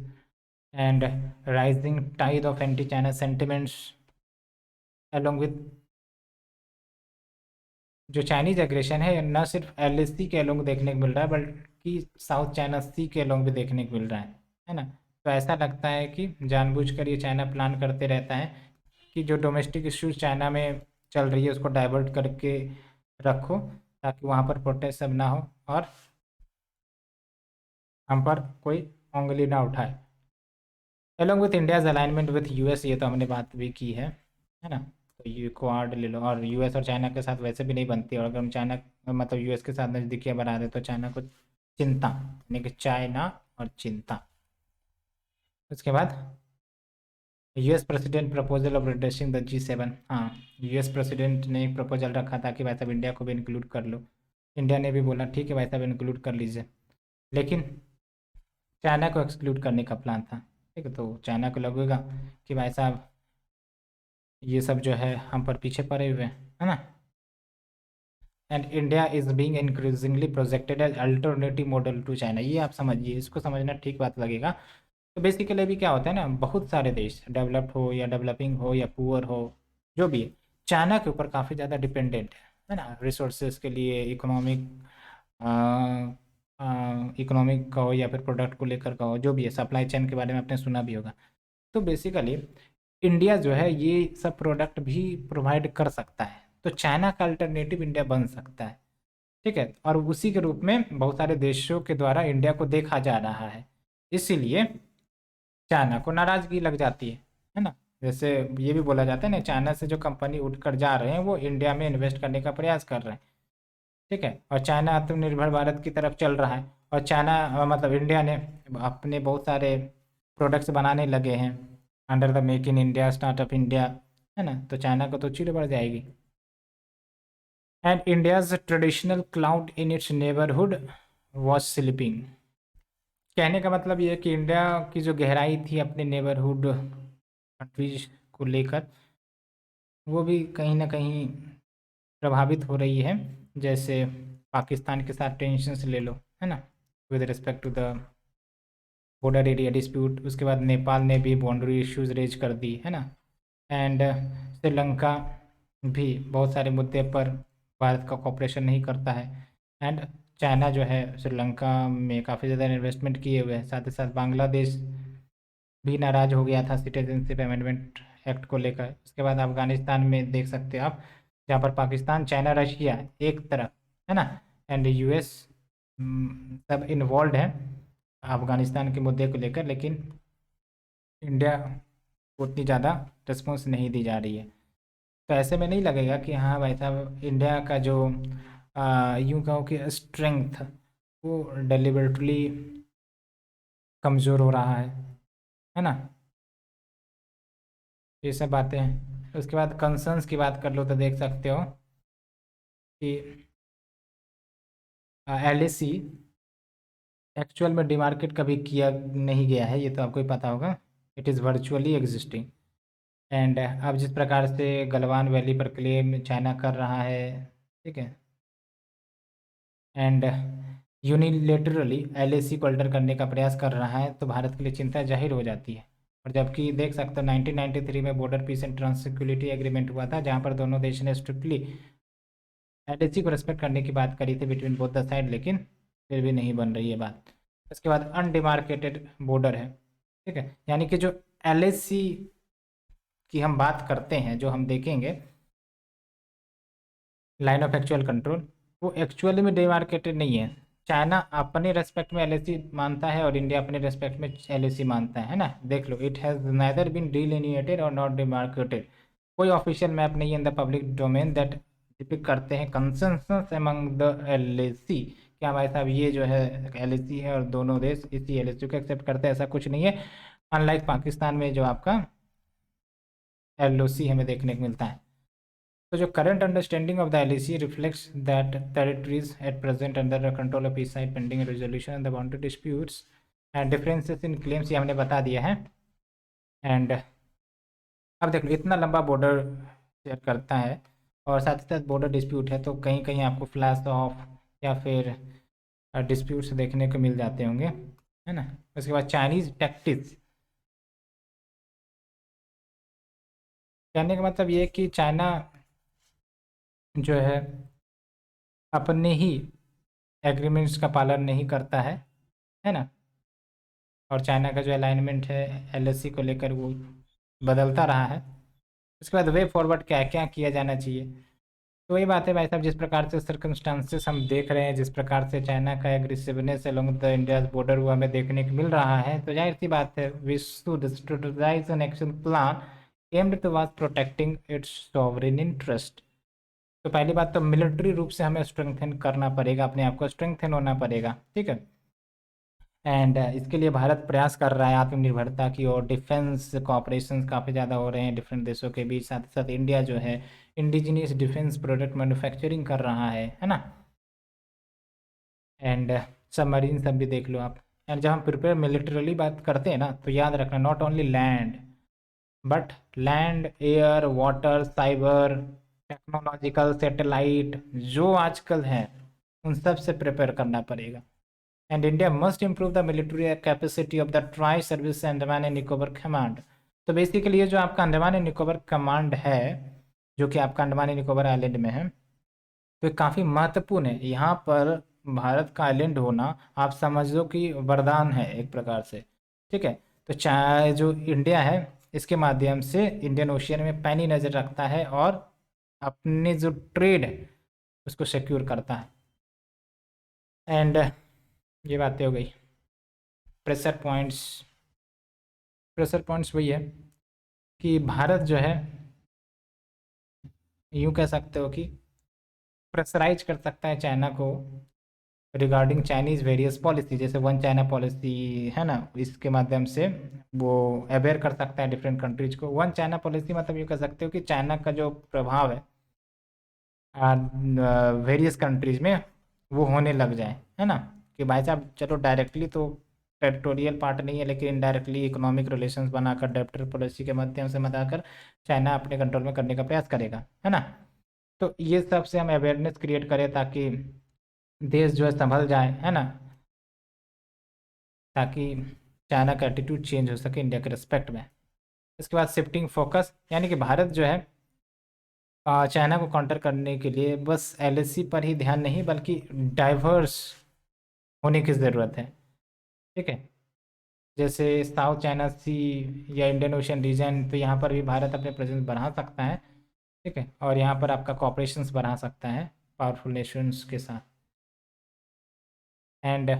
and rising tide of anti China sentiments along with जो चाइनीज एग्रेशन है, न सिर्फ LAC के अलोंग देखने को मिल रहा है बल्कि साउथ चाइना सी के अलोंग भी देखने को मिल रहा है ना। तो ऐसा लगता है कि जानबूझकर ये चाइना प्लान करते रहता है कि जो डोमेस्टिक इश्यूज चाइना में चल रही है उसको डाइवर्ट करके रखो ताकि वहाँ पर प्रोटेस्ट सब ना हो और हम पर कोई उंगली ना उठाए। Along with India's alignment with US, ये तो हमने बात भी की है ना। तो ये क्वाड ले लो, और US और चाइना के साथ वैसे भी नहीं बनती, और अगर हम चाइना मतलब US के साथ नज़दीकियाँ बना दें तो चाइना को चिंता, यानी कि चाइना और चिंता। उसके बाद US president proposal of redressing the G7। हाँ, US प्रेसिडेंट ने एक प्रपोजल रखा था कि भाई साहब इंडिया को भी इंक्लूड कर लो। इंडिया ने भी बोला ठीक है भाई साहब इंक्लूड कर लीजिए, लेकिन चाइना को एक्सक्लूड करने का प्लान था, ठीक है। तो चाइना को लगेगा कि भाई साहब ये सब जो है हम पर पीछे पड़े हुए हैं, है ना। And India is being increasingly projected as alternative model to China, ये आप समझिए, इसको समझना ठीक बात लगेगा। तो बेसिकली अभी क्या होता है ना, बहुत सारे देश डेवलप्ड हो या डेवलपिंग हो या पुअर हो, जो भी है, चाइना के ऊपर काफ़ी ज़्यादा डिपेंडेंट है ना, रिसोर्सेज के लिए, इकोनॉमिक का हो या फिर प्रोडक्ट को लेकर का हो, जो भी है, सप्लाई चेन के बारे में आपने सुना भी होगा। तो बेसिकली इंडिया जो है ये सब प्रोडक्ट भी प्रोवाइड कर सकता है, तो चाइना का अल्टरनेटिव इंडिया बन सकता है। ठीक है, और उसी के रूप में बहुत सारे देशों के द्वारा इंडिया को देखा जा रहा है, इसीलिए चाइना को नाराजगी लग जाती है ना। जैसे ये भी बोला जाता है ना, चाइना से जो कंपनी उठकर जा रहे हैं वो इंडिया में इन्वेस्ट करने का प्रयास कर रहे हैं। ठीक है, और चाइना आत्मनिर्भर भारत की तरफ चल रहा है, और चाइना मतलब इंडिया ने अपने बहुत सारे प्रोडक्ट्स बनाने लगे हैं under the make in India, startup India, है ना, तो चाइना को तो चिड़ बढ़ जाएगी। And India's traditional clout in its neighbourhood was slipping. कहने का मतलब ये है कि इंडिया की जो गहराई थी अपने नेबरहुड कंट्रीज को लेकर, वो भी कहीं ना कहीं प्रभावित हो रही है। जैसे पाकिस्तान के साथ टेंशन्स ले लो, है ना, with respect to the border area dispute. उसके बाद नेपाल ने भी बाउंड्री इश्यूज रेज कर दी, है ना। एंड श्रीलंका भी बहुत सारे मुद्दे पर भारत का कॉपरेशन नहीं करता है। एंड चाइना जो है श्रीलंका में काफ़ी ज़्यादा इन्वेस्टमेंट किए हुए हैं। साथ ही साथ बांग्लादेश भी नाराज़ हो गया था सिटीजनशिप अमेंडमेंट एक्ट को लेकर। उसके बाद अफगानिस्तान में देख सकते हो आप, जहाँ पर पाकिस्तान, चाइना, रशिया एक तरफ, है ना, एंड यूएस सब इन्वॉल्व है अफगानिस्तान के मुद्दे को लेकर, लेकिन इंडिया को उतनी ज़्यादा रिस्पॉन्स नहीं दी जा रही है। तो ऐसे में नहीं लगेगा कि हाँ भाई साहब, इंडिया का जो यूँ कहो कि स्ट्रेंथ वो डेलिबरेटली कमज़ोर हो रहा है ना। ये सब बातें हैं। उसके बाद कंसर्न्स की बात कर लो तो देख सकते हो कि एलएसी एक्चुअल में डिमार्केट कभी किया नहीं गया है, ये तो आपको ही पता होगा। It is virtually existing. And अब जिस प्रकार से गलवान वैली पर क्लेम चाइना कर रहा है, ठीक है, एंड यूनिलेटरली एलएसी को अल्टर करने का प्रयास कर रहा है, तो भारत के लिए चिंता जाहिर हो जाती है। और जबकि देख सकते हो 1993 में border peace and tranquillity agreement हुआ था, जहाँ पर दोनों देश ने स्ट्रिक्टली एलएसी को रेस्पेक्ट करने की बात करी थी बिटवीन बोथ द साइड, लेकिन फिर भी नहीं बन रही है बात। उसके बाद अनडिमार्केटेड बॉर्डर है, ठीक है, यानी कि जो एलएसी की हम बात करते हैं, जो हम देखेंगे लाइन ऑफ एक्चुअल कंट्रोल, वो एक्चुअली में डिमार्केटेड नहीं है। चाइना अपने रेस्पेक्ट में एलएसी मानता है और इंडिया अपने रेस्पेक्ट में एलएसी मानता है ना। देख लो, इट हैज़ नाइदर बीन डिलिनिएटेड और नॉट डिमार्केटेड। कोई ऑफिशियल मैप नहीं है in the public domain that depict करते हैं कंसेंसस अमंग द एलएसी। क्या भाई साहब, ये जो है एलएसी है और दोनों देश इसी एलएसी को एक्सेप्ट करते हैं, ऐसा कुछ नहीं है। अनलाइक पाकिस्तान में जो आपका एलओसी हमें देखने को मिलता है। तो जो current understanding of the LAC reflects that territories at present under the control of each side pending resolution and the boundary disputes and differences in claims, ये हमने बता दिया है। एंड अब देख लो, इतना लंबा बॉर्डर शेयर करता है और साथ ही साथ बॉर्डर डिस्प्यूट है, तो कहीं कहीं आपको फ्लैश ऑफ या फिर डिस्प्यूट्स देखने को मिल जाते होंगे, है ना। उसके बाद चाइनीज़ टैक्टिक्स, कहने का मतलब ये है कि चाइना जो है अपने ही एग्रीमेंट्स का पालन नहीं करता है ना। और चाइना का जो अलाइनमेंट है एलएसी को लेकर वो बदलता रहा है। उसके बाद वे फॉरवर्ड क्या क्या किया जाना चाहिए, तो वही बात है भाई साहब, जिस प्रकार से सर्कमस्टांसेस हम देख रहे हैं, जिस प्रकार से चाइना का aggressiveness along the India's border वो हमें देखने को मिल रहा है, तो जाहिर सी बात है we should strategise an action plan aimed towards protecting its sovereign interest. तो पहली बात तो मिलिट्री रूप से हमें स्ट्रेंथन करना पड़ेगा, अपने आप को स्ट्रेंथन होना पड़ेगा, ठीक है। एंड इसके लिए भारत प्रयास कर रहा है आत्मनिर्भरता की, और डिफेंस कॉपरेशन काफ़ी ज़्यादा हो रहे हैं डिफरेंट देशों के बीच। साथ ही साथ इंडिया जो है इंडिजिनियस डिफेंस प्रोडक्ट मैन्युफैक्चरिंग कर रहा है ना। एंड सबमरीन सब भी देख लो आप। एंड जब हम प्रिपेयर मिलिटरली बात करते हैं ना, तो याद रखना not only land but land, air, water, cyber, technological, satellite जो आजकल हैं उन सब से प्रिपेयर करना पड़ेगा। And India must improve the military capacity of the tri service Andaman and Nicobar command. तो बेसिकली ये जो आपका अंडमान एंड निकोबार कमांड है, जो कि आपका अंडमान एंड निकोबार आइलैंड में है, तो ये काफ़ी महत्वपूर्ण है। यहाँ पर भारत का आइलैंड होना आप समझ लो कि वरदान है एक प्रकार से, ठीक है। तो चाहे जो इंडिया है इसके माध्यम से इंडियन ओशियन में पैनी नज़र रखता है और अपने जो ट्रेड है उसको सिक्योर करता है। एंड ये बातें हो गई। प्रेशर पॉइंट्स वही है कि भारत जो है यूँ कह सकते हो कि प्रेशराइज कर सकता है चाइना को रिगार्डिंग चाइनीज़ वेरियस पॉलिसी, जैसे वन चाइना पॉलिसी है ना, इसके माध्यम से वो अवेयर कर सकता है डिफरेंट कंट्रीज को। वन चाइना पॉलिसी मतलब यूँ कह सकते हो कि चाइना का जो प्रभाव है वेरियस कंट्रीज में वो होने लग जाए, है ना, कि भाई साहब चलो डायरेक्टली तो टेरिटोरियल पार्ट नहीं है, लेकिन इनडायरेक्टली इकोनॉमिक रिलेशंस बनाकर डेप्टर पॉलिसी के माध्यम से बताकर चाइना अपने कंट्रोल में करने का प्रयास करेगा, है ना। तो ये सब से हम अवेयरनेस क्रिएट करें ताकि देश जो है संभल जाए, है ना, ताकि चाइना का एटीट्यूड चेंज हो सके इंडिया के रिस्पेक्ट में। इसके बाद शिफ्टिंग फोकस, यानी कि भारत जो है चाइना को काउंटर करने के लिए बस एलएसी पर ही ध्यान नहीं बल्कि डाइवर्स होने की ज़रूरत है। ठीक है, जैसे साउथ चाइना सी या इंडियन ओशन रीजन, तो यहाँ पर भी भारत अपने प्रेजेंस बढ़ा सकता है। ठीक है, और यहाँ पर आपका कॉपरेशंस बढ़ा सकता है पावरफुल नेशंस के साथ। एंड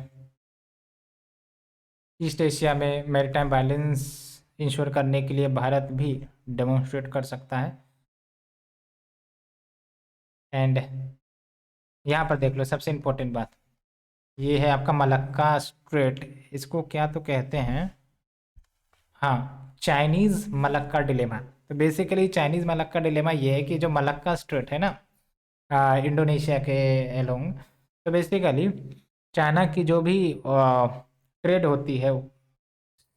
ईस्ट एशिया में मैरीटाइम बैलेंस इंश्योर करने के लिए भारत भी डेमोन्स्ट्रेट कर सकता है। एंड यहाँ पर देख लो सबसे इम्पोर्टेंट बात, ये है आपका मलक्का स्ट्रेट। इसको क्या तो कहते हैं, हाँ, चाइनीज़ मलक्का डिलेमा। तो बेसिकली चाइनीज़ मलक्का डिलेमा ये है कि जो मलक्का स्ट्रेट है ना इंडोनेशिया के एलोंग, तो बेसिकली चाइना की जो भी ट्रेड होती है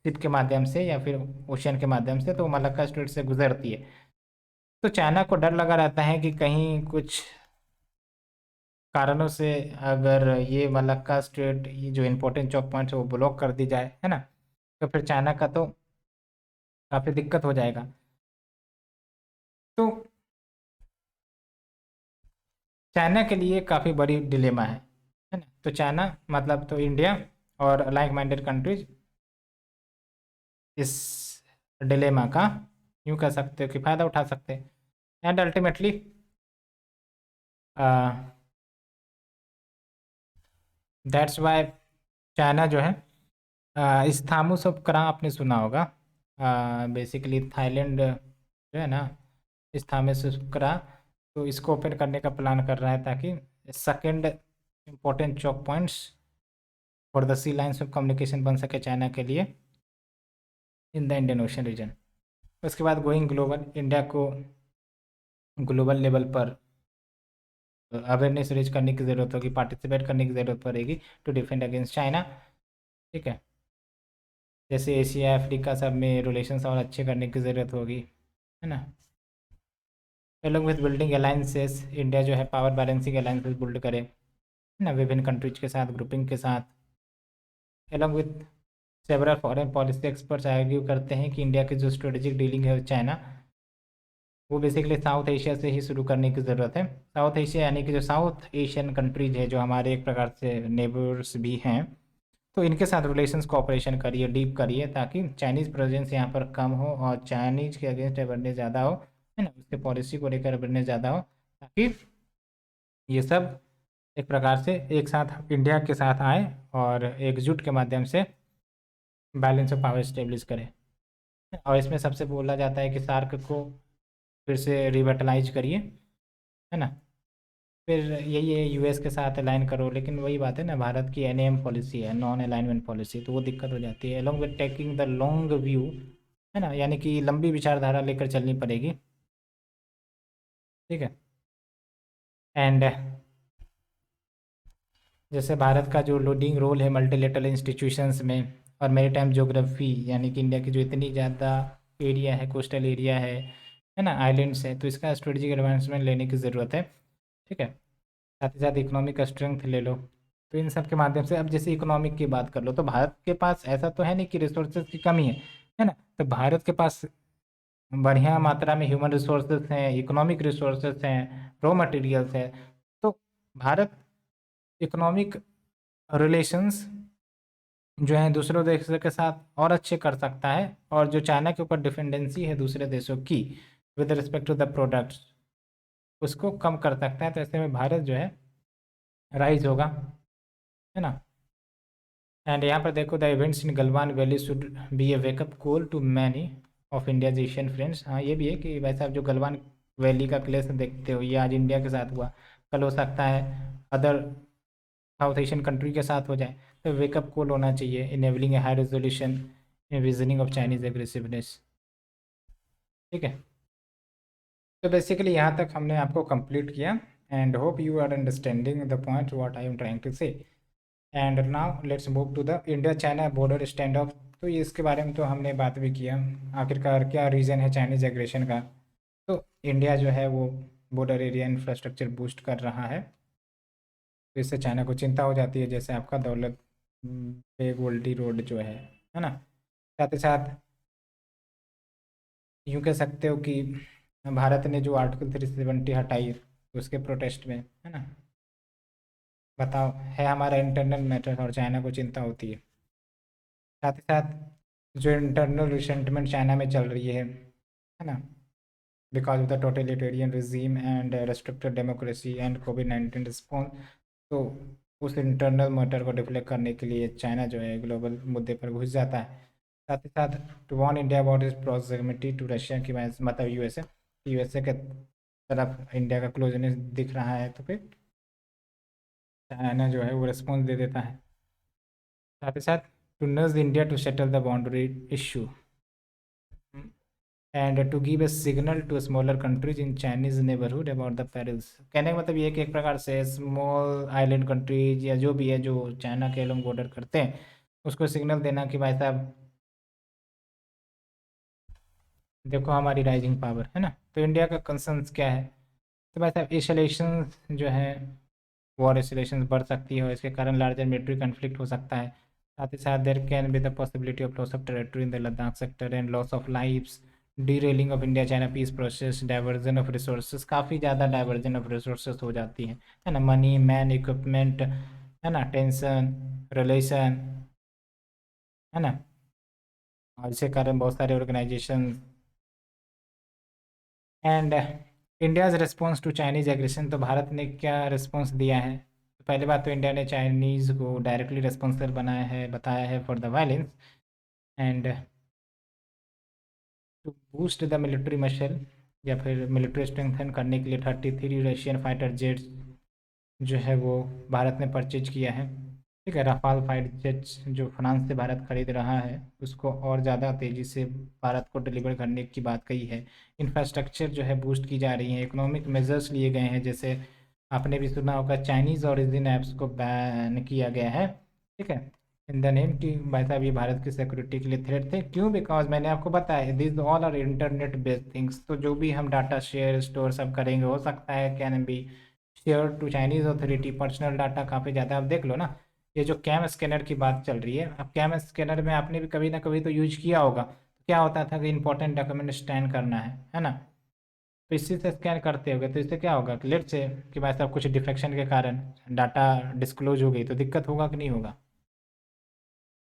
शिप के माध्यम से या फिर ओशियन के माध्यम से, तो वो मलक्का स्ट्रेट से गुजरती है। तो चाइना को डर लगा रहता है कि कहीं कुछ कारणों से अगर ये मलक्का स्ट्रेट, ये जो इम्पोर्टेंट चौक पॉइंट्स है वो ब्लॉक कर दी जाए, है ना, तो फिर चाइना का तो काफ़ी दिक्कत हो जाएगा। तो चाइना के लिए काफ़ी बड़ी डिलेमा है ना। तो चाइना मतलब तो इंडिया और लाइक माइंडेड कंट्रीज इस डिलेमा का यूँ कह सकते हो कि फ़ायदा उठा सकते हैं। And ultimately that's why China जो है स्थामुस उपकरा आपने सुना होगा, बेसिकली थाईलैंड जो है ना स्थामुस उपकरा, तो इसको ओपन करने का प्लान कर रहा है ताकि second important choke points for the sea lines of communication बन सके चाइना के लिए in the Indian Ocean region. उसके बाद गोइंग ग्लोबल, इंडिया को ग्लोबल लेवल पर अवेयरनेस रेज करने की ज़रूरत होगी, पार्टिसिपेट करने की ज़रूरत पड़ेगी टू डिफेंड अगेंस्ट चाइना। ठीक है, जैसे एशिया अफ्रीका सब में रिलेशंस और अच्छे करने की ज़रूरत होगी, है ना। Along with building alliances, India जो है पावर बैलेंसिंग अलाइंसेस बिल्ड करे, है ना, विभिन्न कंट्रीज के साथ, ग्रुपिंग के साथ। Along with several foreign policy experts argue करते हैं कि इंडिया की जो स्ट्रेटेजिक डीलिंग है चाइना, वो बेसिकली साउथ एशिया से ही शुरू करने की ज़रूरत है। साउथ एशिया यानी कि जो साउथ एशियन कंट्रीज है जो हमारे एक प्रकार से नेबर्स भी हैं, तो इनके साथ रिलेशंस कोऑपरेशन करिए, डीप करिए, ताकि चाइनीज़ प्रेजेंस यहाँ पर कम हो और चाइनीज़ के अगेंस्ट अवेयरनेस ज़्यादा हो, है ना, उसके पॉलिसी को लेकर अवेयरनेस ज़्यादा हो, ताकि ये सब एक प्रकार से एक साथ इंडिया के साथ आए और एकजुट के माध्यम से बैलेंस ऑफ पावर इस्टेब्लिश करें। और इसमें सबसे बोला जाता है कि सार्क को फिर से रिवेटलाइज करिए, है ना। फिर यही है यूएस के साथ अलाइन करो, लेकिन वही बात है ना, भारत की एनएएम पॉलिसी है, नॉन अलाइनमेंट पॉलिसी, तो वो दिक्कत हो जाती है। Along with taking the long view, है ना, यानी कि लंबी विचारधारा लेकर चलनी पड़ेगी। ठीक है, एंड जैसे भारत का जो लीडिंग रोल है मल्टीलेटरल इंस्टीट्यूशंस में और मैरीटाइम ज्योग्राफी, यानी कि इंडिया की जो इतनी ज़्यादा एरिया है, कोस्टल एरिया है ना, आइलैंड्स है, तो इसका स्ट्रेटेजिक एडवांसमेंट लेने की ज़रूरत है। ठीक है, साथ ही साथ इकोनॉमिक स्ट्रेंथ ले लो। तो इन सब के माध्यम से अब जैसे इकोनॉमिक की बात कर लो, तो भारत के पास ऐसा तो है नहीं कि रिसोर्सेज की कमी है ना। तो भारत के पास बढ़िया मात्रा में ह्यूमन रिसोर्सेज हैं, इकोनॉमिक रिसोर्सेज हैं, रॉ मटेरियल्स है। तो भारत इकोनॉमिक रिलेशंस जो है दूसरों देशों के साथ और अच्छे कर सकता है, और जो चाइना के ऊपर डिपेंडेंसी है दूसरे देशों की with respect to the products, उसको कम कर सकता है। तो ऐसे में भारत जो है राइज होगा, है ना। एंड यहाँ पर देखो, the events in Galwan valley should be a wake up call to many of India's Asian friends. हाँ, ये भी है कि वैसे आप जो गलवान वैली का क्लेश देखते हो, ये आज इंडिया के साथ हुआ, कल हो सकता है अदर साउथ एशियन कंट्री के साथ हो जाए। तो वेकअप कॉल होना चाहिए, enabling a high resolution visioning of Chinese aggressiveness. ठीक है, तो बेसिकली यहाँ तक हमने आपको कंप्लीट किया, and hope you are understanding the point what I am trying to say. And now let's move to the India China border standoff. तो ये इसके बारे में तो हमने बात भी किया, आखिरकार क्या रीज़न है चाइनीज़ एग्रेशन का। तो इंडिया जो है वो बॉर्डर एरिया इंफ्रास्ट्रक्चर बूस्ट कर रहा है, तो इससे चाइना को चिंता हो जाती है, जैसे आपका दौलत बेग गोल्डी रोड जो है ना। साथ ही साथ यूँ कह सकते हो कि भारत ने जो आर्टिकल 370 हटाई उसके प्रोटेस्ट में, है ना। बताओ, है हमारा इंटरनल मैटर और चाइना को चिंता होती है। साथ ही साथ जो इंटरनल रिसेंटमेंट चाइना में चल रही है ना, because of the totalitarian regime and restricted democracy and covid response. तो उस इंटरनल मैटर को डिफ्लेक्ट करने के लिए चाइना जो है ग्लोबल मुद्दे पर घुस जाता है। साथ ही साथ to warn India about its proximity to Russia की वजह से, मतलब यूएसए के तरफ इंडिया का क्लोजनेस दिख रहा है, तो फिर चाइना जो है वो रिस्पॉन्स दे देता है। साथ ही साथ to nudge India to settle the boundary issue and to give a signal to smaller countries in Chinese neighbourhood about the perils. कहने का मतलब ये है कि एक प्रकार से स्मॉल आइलैंड कंट्रीज या जो भी है जो चाइना के लोग बॉर्डर करते हैं, उसको सिग्नल देना कि भाई साहब देखो हमारी राइजिंग पावर, है ना। तो इंडिया का कंसर्न्स क्या है, तो भाई साहब एस्केलेशन जो है, वॉर एस्केलेशन बढ़ सकती है और इसके कारण लार्जर मिलिट्री कन्फ्लिक्ट हो सकता है। साथ ही साथ there can be the possibility of loss of territory in the Ladakh sector and loss of lives, derailing of India China peace process, diversion of resources, काफ़ी ज़्यादा डाइवर्जन ऑफ रिसोर्सेज हो जाती है ना, मनी मैन इक्विपमेंट, है ना, टेंशन रिलेशन, है ना। और इसके कारण बहुत सारे organisation and India's response to Chinese aggression. तो भारत ने क्या रिस्पॉन्स दिया है, तो पहली बात तो इंडिया ने चाइनीज़ को डायरेक्टली रिस्पॉन्सिबल बनाया है, बताया है for the violence, and to boost the military muscle या फिर मिलिट्री स्ट्रेंथन करने के लिए 33 रशियन फाइटर जेट्स जो है वो भारत ने परचेज किया है। ठीक है, राफाल फाइटर जेट्स जो फ्रांस से भारत खरीद रहा है उसको और ज़्यादा तेज़ी से भारत को डिलीवर करने की बात कही है। इंफ्रास्ट्रक्चर जो है बूस्ट की जा रही है, इकोनॉमिक मेजर्स लिए गए हैं, जैसे आपने भी सुना होगा चाइनीज़ ओरिजिन ऐप्स को बैन किया गया है। ठीक है, इन द नेम कि भाई साहब ये भारत की सिक्योरिटी के लिए थ्रेट थे। क्यों? बिकॉज मैंने आपको बताया this all are internet based things. तो जो भी हम डाटा शेयर स्टोर सब करेंगे, हो सकता है can be share to Chinese authority, personal data काफ़ी ज़्यादा। आप देख लो ना, ये जो कैम स्कैनर की बात चल रही है, अब कैम स्कैनर में आपने भी कभी ना कभी तो यूज किया होगा। क्या होता था कि इंपॉर्टेंट डॉक्यूमेंट स्कैन करना है ना, तो इसी से स्कैन करते होगे, तो इससे क्या होगा कि लेट से कि भाई साहब कुछ डिफेक्शन के कारण डाटा डिस्क्लोज हो गई तो दिक्कत होगा कि नहीं होगा।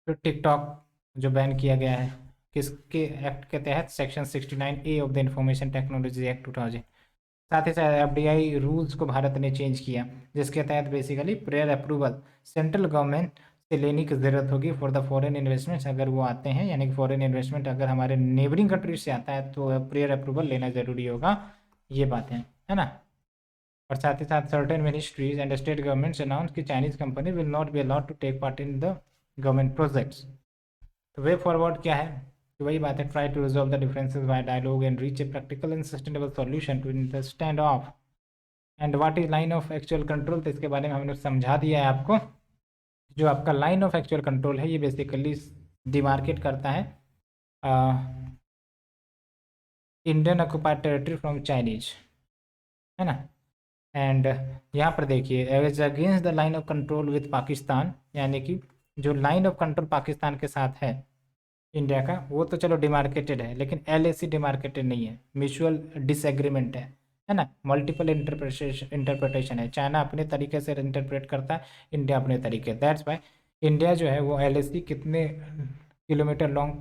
तो टिकटॉक जो बैन किया गया है किसके एक्ट के तहत, section 69A of the information technology act 2000। साथ ही साथ एफडीआई रूल्स को भारत ने चेंज किया, जिसके तहत basically prayer approval central government से लेने की ज़रूरत होगी फॉर द फॉरेन इन्वेस्टमेंट्स। अगर वो आते हैं, यानी कि फॉरेन इन्वेस्टमेंट अगर हमारे नेबरिंग कंट्री से आता है तो प्रेयर अप्रूवल लेना ज़रूरी होगा। ये बातें है ना। और साथ ही साथ certain ministries and state governments announce कि Chinese company will not be allowed to take part in the government projects. तो वे फॉरवर्ड क्या है, तो वही बात है, try to resolve the differences by dialogue and reach a practical and sustainable solution to in the standoff. And what is line of actual control, तो इसके बारे में हमने समझा दिया है आपको। जो आपका लाइन ऑफ एक्चुअल कंट्रोल है ये बेसिकली डिमार्केट करता है Indian occupied territory from Chinese, है ना। एंड यहाँ पर देखिए, as against the line of control with Pakistan, यानी कि जो लाइन ऑफ कंट्रोल पाकिस्तान के साथ है इंडिया का, वो तो चलो डिमार्केटेड है, लेकिन एलएसी डिमार्केटेड नहीं है, म्यूचुअल डिसएग्रीमेंट है ना। मल्टीपल इंटरप्रिटेशन है, चाइना अपने तरीके से इंटरप्रेट करता है, इंडिया अपने तरीके, दैट्स वाई इंडिया जो है वो LAC कितने किलोमीटर लॉन्ग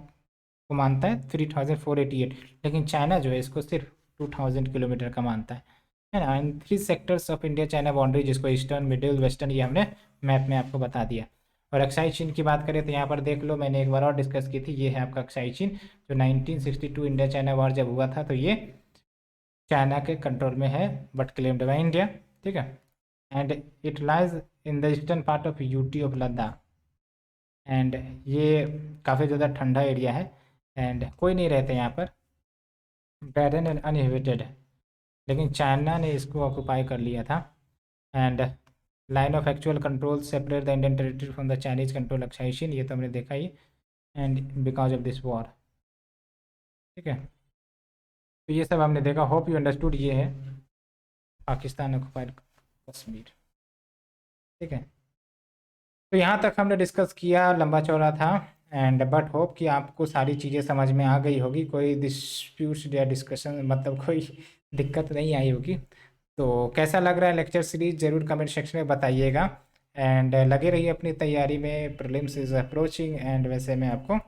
को मानता है, 3488, लेकिन चाइना जो है इसको सिर्फ 2000 किलोमीटर का मानता है ना। इन 3 sectors of India China boundary, जिसको ईस्टर्न, मिडिल, वेस्टर्न, ये हमने मैप में आपको बता दिया। और अक्साई चीन की बात करें तो यहाँ पर देख लो, मैंने एक बार और डिस्कस की थी, ये है आपका अक्साई चीन, जो 1962 इंडिया चाइना वॉर जब हुआ था तो ये चाइना के कंट्रोल में है, बट क्लेम्ड बाय इंडिया, ठीक है। And it lies in the eastern part of UT of Ladakh, and ये काफ़ी ज़्यादा ठंडा एरिया है, एंड कोई नहीं रहते यहाँ पर, बैरन एंड अनइनहेबिटेड है, लेकिन चाइना ने इसको ऑक्यूपाई कर लिया था। And line of actual control separate the Indian territory from the Chinese control Aksai Chin, ये तो हमने देखा ही, and because of this war, ठीक है। तो ये सब हमने देखा, होप यू अंडरस्टूड। ये है पाकिस्तान ऑक्यूपाइड कश्मीर, ठीक है। तो यहाँ तक हमने डिस्कस किया, लंबा चौड़ा था, एंड बट होप कि आपको सारी चीज़ें समझ में आ गई होगी, कोई डिस्प्यूट या डिस्कशन मतलब कोई दिक्कत नहीं आई होगी। तो कैसा लग रहा है लेक्चर सीरीज, ज़रूर कमेंट सेक्शन में बताइएगा, एंड लगे रहिए अपनी तैयारी में, प्रीलिम्स इज़ अप्रोचिंग, एंड वैसे में आपको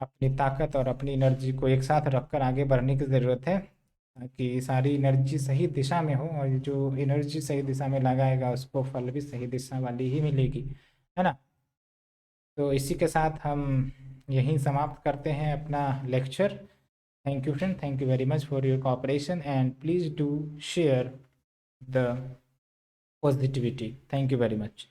अपनी ताकत और अपनी एनर्जी को एक साथ रखकर आगे बढ़ने की ज़रूरत है, ताकि सारी एनर्जी सही दिशा में हो, और जो एनर्जी सही दिशा में लगाएगा उसको फल भी सही दिशा वाली ही मिलेगी, है ना। तो इसी के साथ हम यहीं समाप्त करते हैं अपना lecture. Thank you friend, thank you very much for your cooperation, and please do share the positivity. Thank you very much.